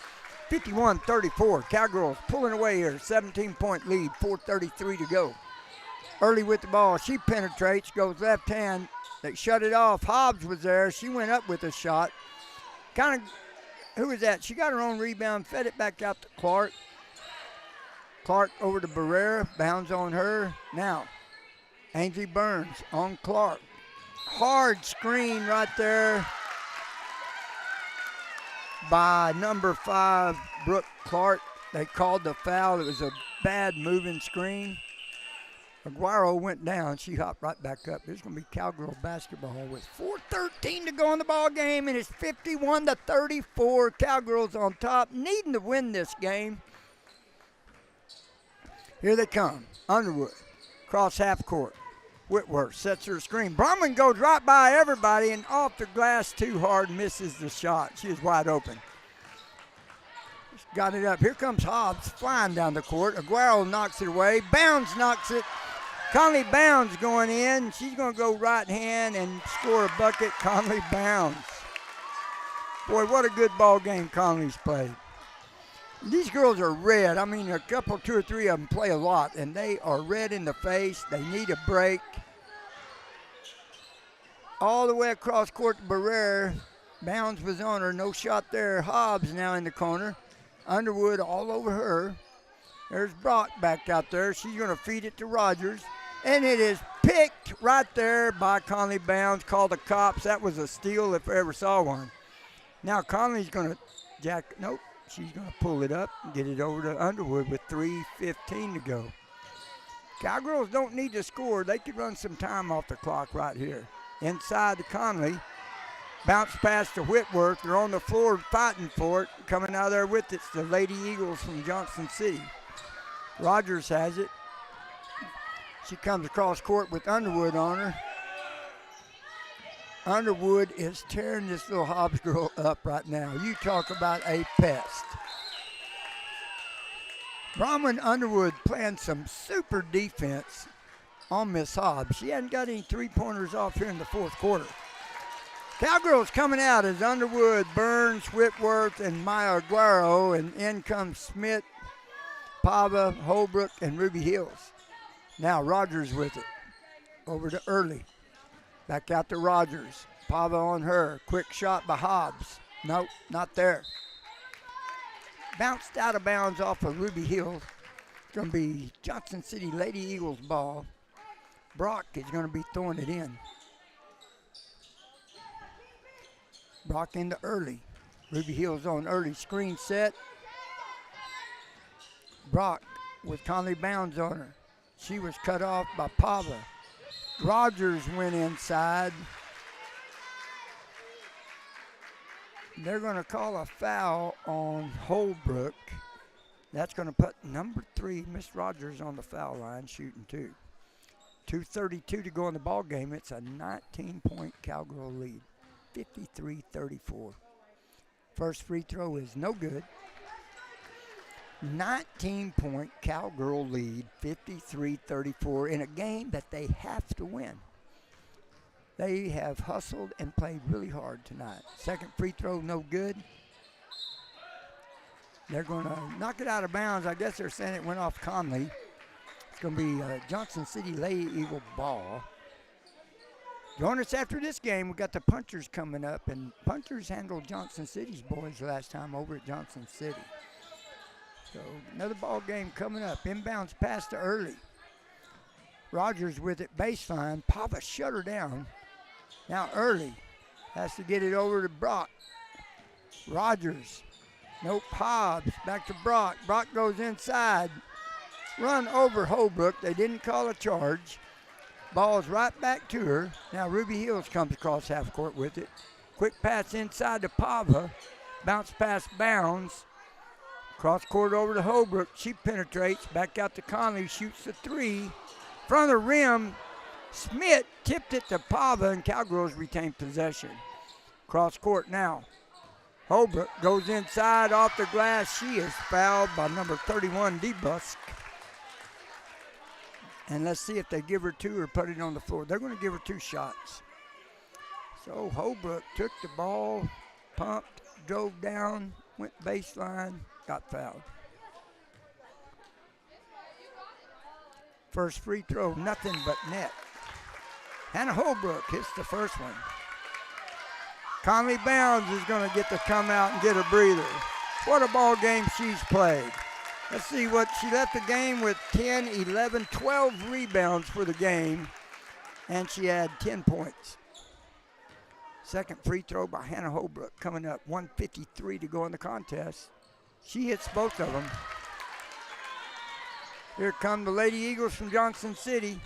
51-34. Cowgirls pulling away here. 17-point lead. 4:33 to go. Early with the ball. She penetrates. Goes left hand. They shut it off. Hobbs was there. She went up with a shot. Kind of, who was that? She got her own rebound. Fed it back out to Clark. Clark over to Barrera. Bounds on her. Now, Ainsley Burns on Clark. Hard screen right there by number 5, Brooke Clark. They called the foul. It was a bad moving screen. Aguero went down. She hopped right back up. It's going to be Cowgirl basketball with 4:13 to go in the ball game, and it's 51-34. Cowgirls on top, needing to win this game. Here they come. Underwood, cross half court. Whitworth sets her screen. Brumman goes right by everybody and off the glass too hard, misses the shot. She is wide open. Got it up. Here comes Hobbs flying down the court. Aguero knocks it away. Bounds knocks it. Conley Bounds going in. She's going to go right hand and score a bucket. Conley Bounds. Boy, what a good ball game Conley's played. These girls are red. I mean, a couple, 2 or 3 of them play a lot, and they are red in the face. They need a break. All the way across court to Barrera. Bounds was on her. No shot there. Hobbs now in the corner. Underwood all over her. There's Brock back out there. She's going to feed it to Rogers. And it is picked right there by Conley Bounds. Called the cops. That was a steal if I ever saw one. Now Conley's going to nope. She's going to pull it up and get it over to Underwood with 3:15 to go. Cowgirls don't need to score. They could run some time off the clock right here. Inside to Conley. Bounce pass to Whitworth. They're on the floor fighting for it. Coming out there with it's the Lady Eagles from Johnson City. Rogers has it. She comes across court with Underwood on her. Underwood is tearing this little Hobbs girl up right now. You talk about a pest. Bronwyn Underwood playing some super defense on Miss Hobbs. She hadn't got any three-pointers off here in the fourth quarter. Cowgirls coming out as Underwood, Burns, Whitworth, and Maya Aguero, and in comes Smith, Pava, Holbrook, and Ruby Hills. Now Rogers with it. Over to Early. Back out to Rogers. Pava on her. Quick shot by Hobbs. Nope, not there. Bounced out of bounds off of Ruby Hills. It's going to be Johnson City Lady Eagles ball. Brock is going to be throwing it in. Brock into Early. Ruby Hills on Early. Screen set. Brock with Conley Bounds on her. She was cut off by Pava. Rogers went inside. They're going to call a foul on Holbrook. That's going to put number 3, Miss Rogers, on the foul line, shooting 2. 2:32 to go in the ball game. It's a 19-point Cowgirl lead, 53-34. First free throw is no good. 19-point Cowgirl lead, 53-34 in a game that they have to win. They have hustled and played really hard tonight. Second free throw, no good. They're going to knock it out of bounds. I guess they're saying it went off Conley. It's going to be Johnson City Lady Eagle ball. Join us after this game. We got the Punchers coming up, and Punchers handled Johnson City's boys last time over at Johnson City. So another ball game coming up. Inbounds pass to Early. Rogers with it, baseline. Pava shut her down. Now Early has to get it over to Brock. Rogers. Nope, Hobbs. Back to Brock. Brock goes inside. Run over Holbrook. They didn't call a charge. Ball's right back to her. Now Ruby Hills comes across half court with it. Quick pass inside to Pava. Bounce pass Bounds. Cross court over to Holbrook. She penetrates. Back out to Conley. Shoots the 3. Front of the rim. Smith tipped it to Pava, and Cowgirls retain possession. Cross court now. Holbrook goes inside off the glass. She is fouled by number 31, DeBusk. And let's see if they give her 2 or put it on the floor. They're going to give her 2 shots. So Holbrook took the ball, pumped, drove down, went baseline, got fouled. First free throw, nothing but net. Hannah Holbrook hits the first one. Conley Bounds is going to get to come out and get a breather. What a ball game she's played. Let's see what she left the game with 10, 11, 12 rebounds for the game, and she had 10 points. Second free throw by Hannah Holbrook coming up. 1:53 to go in the contest. She hits both of them. Here come the Lady Eagles from Johnson City.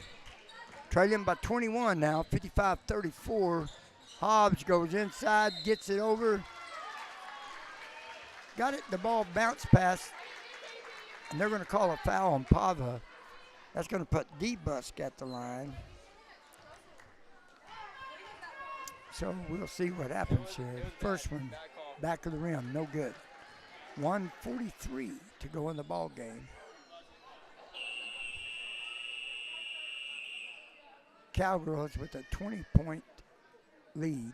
Trailing by 21 now, 55-34. Hobbs goes inside, gets it over. Got it, the ball bounce pass. And they're going to call a foul on Pava. That's going to put DeBusk at the line. So we'll see what happens here. First one, back of the rim, no good. 1:43 to go in the ball game. Cowgirls with a 20-point lead.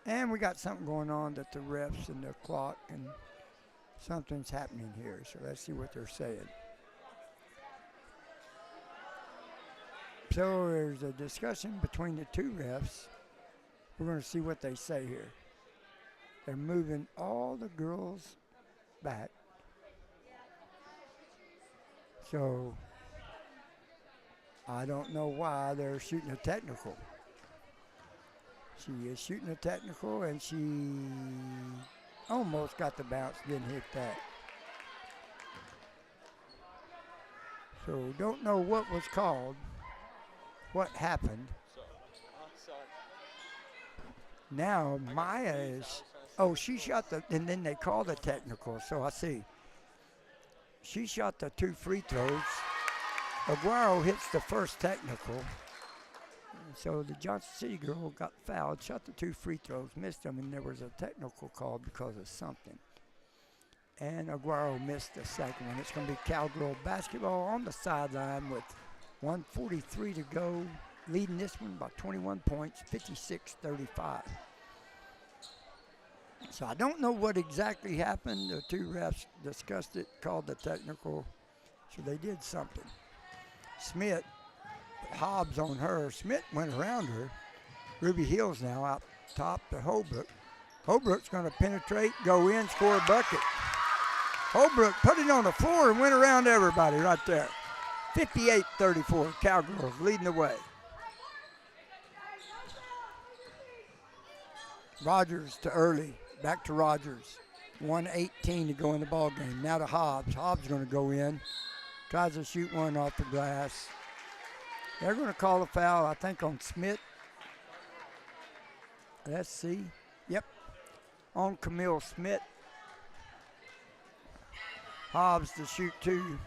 And we got something going on that the refs and the clock and something's happening here. So let's see what they're saying. So there's a discussion between the 2 refs. We're going to see what they say here. They're moving all the girls back. So I don't know why they're shooting a technical. She is shooting a technical, and she Almost got the bounce, didn't hit that. So don't know what was called, what happened. Now Maya is, oh, she shot the, and then they called a technical, so I see. She shot the 2 free throws. Aguero hits the first technical. And so the Johnson City girl got fouled, shot the 2 free throws, missed them, and there was a technical called because of something. And Aguero missed the second one. It's going to be Cowgirl basketball on the sideline with 1:43 to go, leading this one by 21 points, 56-35. So I don't know what exactly happened. The 2 refs discussed it, called the technical, so they did something. Smith, Hobbs on her. Smith went around her. Ruby Hills now out top to Holbrook. Holbrook's going to penetrate, go in, score a bucket. Holbrook put it on the floor and went around everybody right there. 58-34, Cowgirls leading the way. Rogers to Early, back to Rogers. 1:18 to go in the ball game. Now to Hobbs. Hobbs going to go in. Tries to shoot one off the glass. They're going to call a foul, I think, on Smith. Let's see. Yep. On Camille Smith. Hobbs to shoot 2.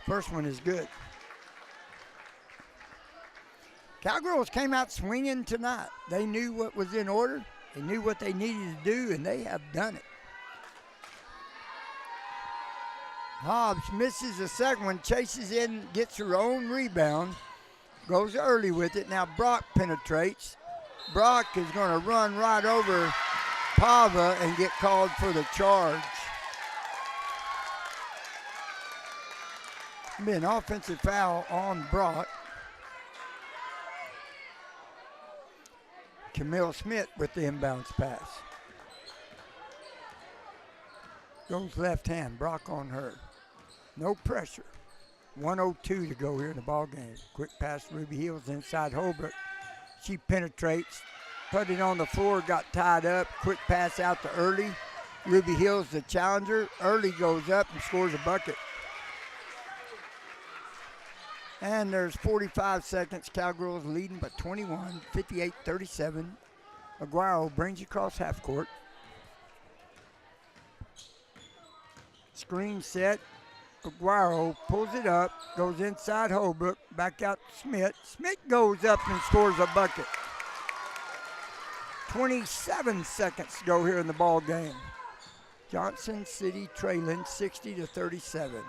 First one is good. Cowgirls came out swinging tonight. They knew what was in order. They knew what they needed to do, and they have done it. Hobbs misses the second one, chases in, gets her own rebound, goes early with it. Now Brock penetrates. Brock is going to run right over Pava and get called for the charge. Be an offensive foul on Brock. Camille Smith with the inbounds pass. Goes left hand, Brock on her. No pressure. 1:02 to go here in the ball game. Quick pass to Ruby Hills inside Holbrook. She penetrates, put it on the floor, got tied up. Quick pass out to Early. Ruby Hills the challenger. Early goes up and scores a bucket. And there's 45 seconds. Cowgirls leading by 21, 58-37. Aguero brings across half court. Screen set. Aguero pulls it up, goes inside Holbrook, back out to Smith. Smith goes up and scores a bucket. 27 seconds to go here in the ball game. Johnson City trailing 60-37.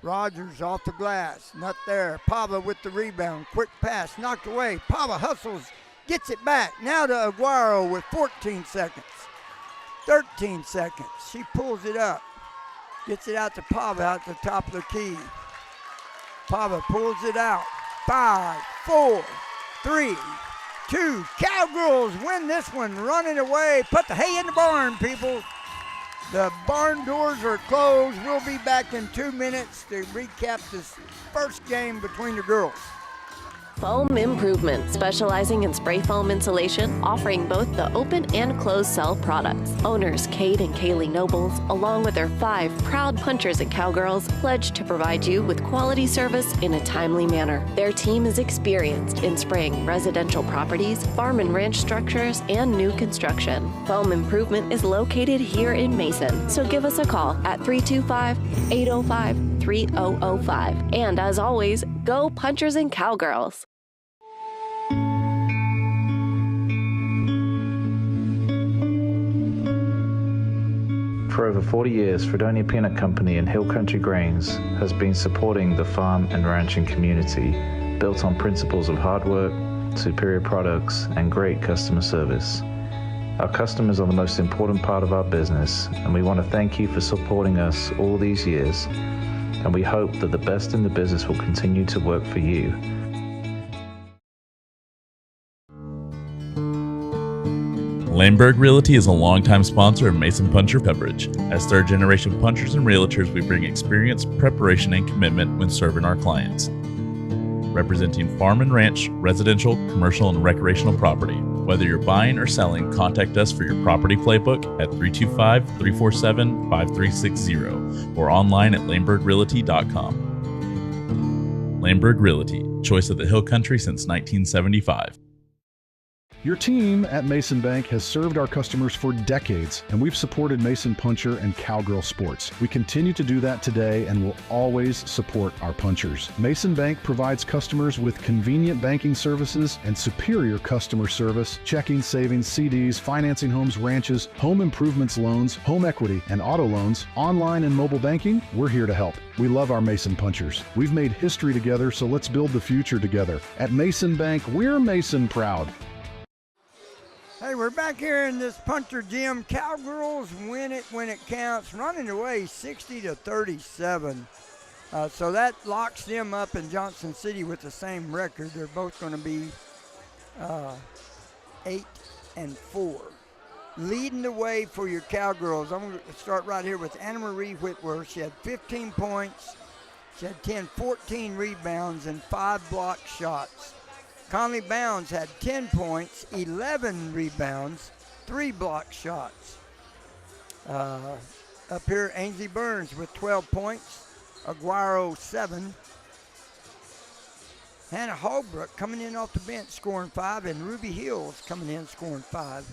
Rogers off the glass, not there. Pava with the rebound, quick pass, knocked away. Pava hustles, gets it back. Now to Aguero with 14 seconds. 13 seconds, she pulls it up. Gets it out to Pava out the top of the key. Pava pulls it out. 5, 4, 3, 2. Cowgirls win this one, running away. Put the hay in the barn, people. The barn doors are closed. We'll be back in 2 minutes to recap this first game between the girls. Foam Improvement, specializing in spray foam insulation, offering both the open and closed cell products. Owners Kate and Kaylee Nobles, along with their 5 proud punchers and cowgirls, pledge to provide you with quality service in a timely manner. Their team is experienced in spraying residential properties, farm and ranch structures, and new construction. Foam Improvement is located here in Mason, so give us a call at 325-805-3005. And as always, go Punchers and Cowgirls! For over 40 years, Fredonia Peanut Company and Hill Country Grains has been supporting the farm and ranching community, built on principles of hard work, superior products, and great customer service. Our customers are the most important part of our business, and we want to thank you for supporting us all these years, and we hope that the best in the business will continue to work for you. Laneburg Realty is a longtime sponsor of Mason Puncher Pepperidge. As third-generation punchers and realtors, we bring experience, preparation, and commitment when serving our clients. Representing farm and ranch, residential, commercial, and recreational property, Whether you're buying or selling, contact us for your property playbook at 325-347-5360 or online at laneburgrealty.com. Laneburg Realty, choice of the Hill Country since 1975. Your team at Mason Bank has served our customers for decades, and we've supported Mason Puncher and Cowgirl Sports. We continue to do that today and will always support our punchers. Mason Bank provides customers with convenient banking services and superior customer service, checking, savings, CDs, financing homes, ranches, home improvements loans, home equity, and auto loans, online and mobile banking. We're here to help. We love our Mason Punchers. We've made history together, so let's build the future together. At Mason Bank, we're Mason proud. Hey, we're back here in this punter gym. Cowgirls win it when it counts, running away 60-37. So that locks them up in Johnson City with the same record. They're both going to be 8-4. Leading the way for your Cowgirls, I'm going to start right here with Anna Marie Whitworth. She had 15 points. She had 14 rebounds and 5 block shots. Conley Bounds had 10 points, 11 rebounds, 3 block shots. Up here, Ainsley Burns with 12 points, Aguero 7. Hannah Holbrook coming in off the bench scoring 5, and Ruby Hills coming in scoring 5.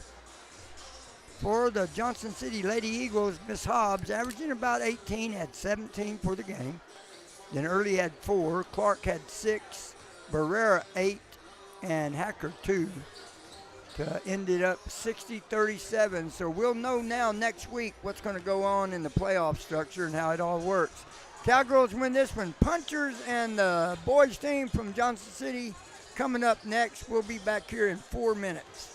For the Johnson City Lady Eagles, Miss Hobbs averaging about 18, had 17 for the game. Then Early had 4, Clark had 6, Barrera 8, and Hacker 2 to end it up 60-37. So we'll know now next week what's going to go on in the playoff structure and how it all works. Cowgirls win this one. Punchers and the boys team from Johnson City coming up next. We'll be back here in 4 minutes.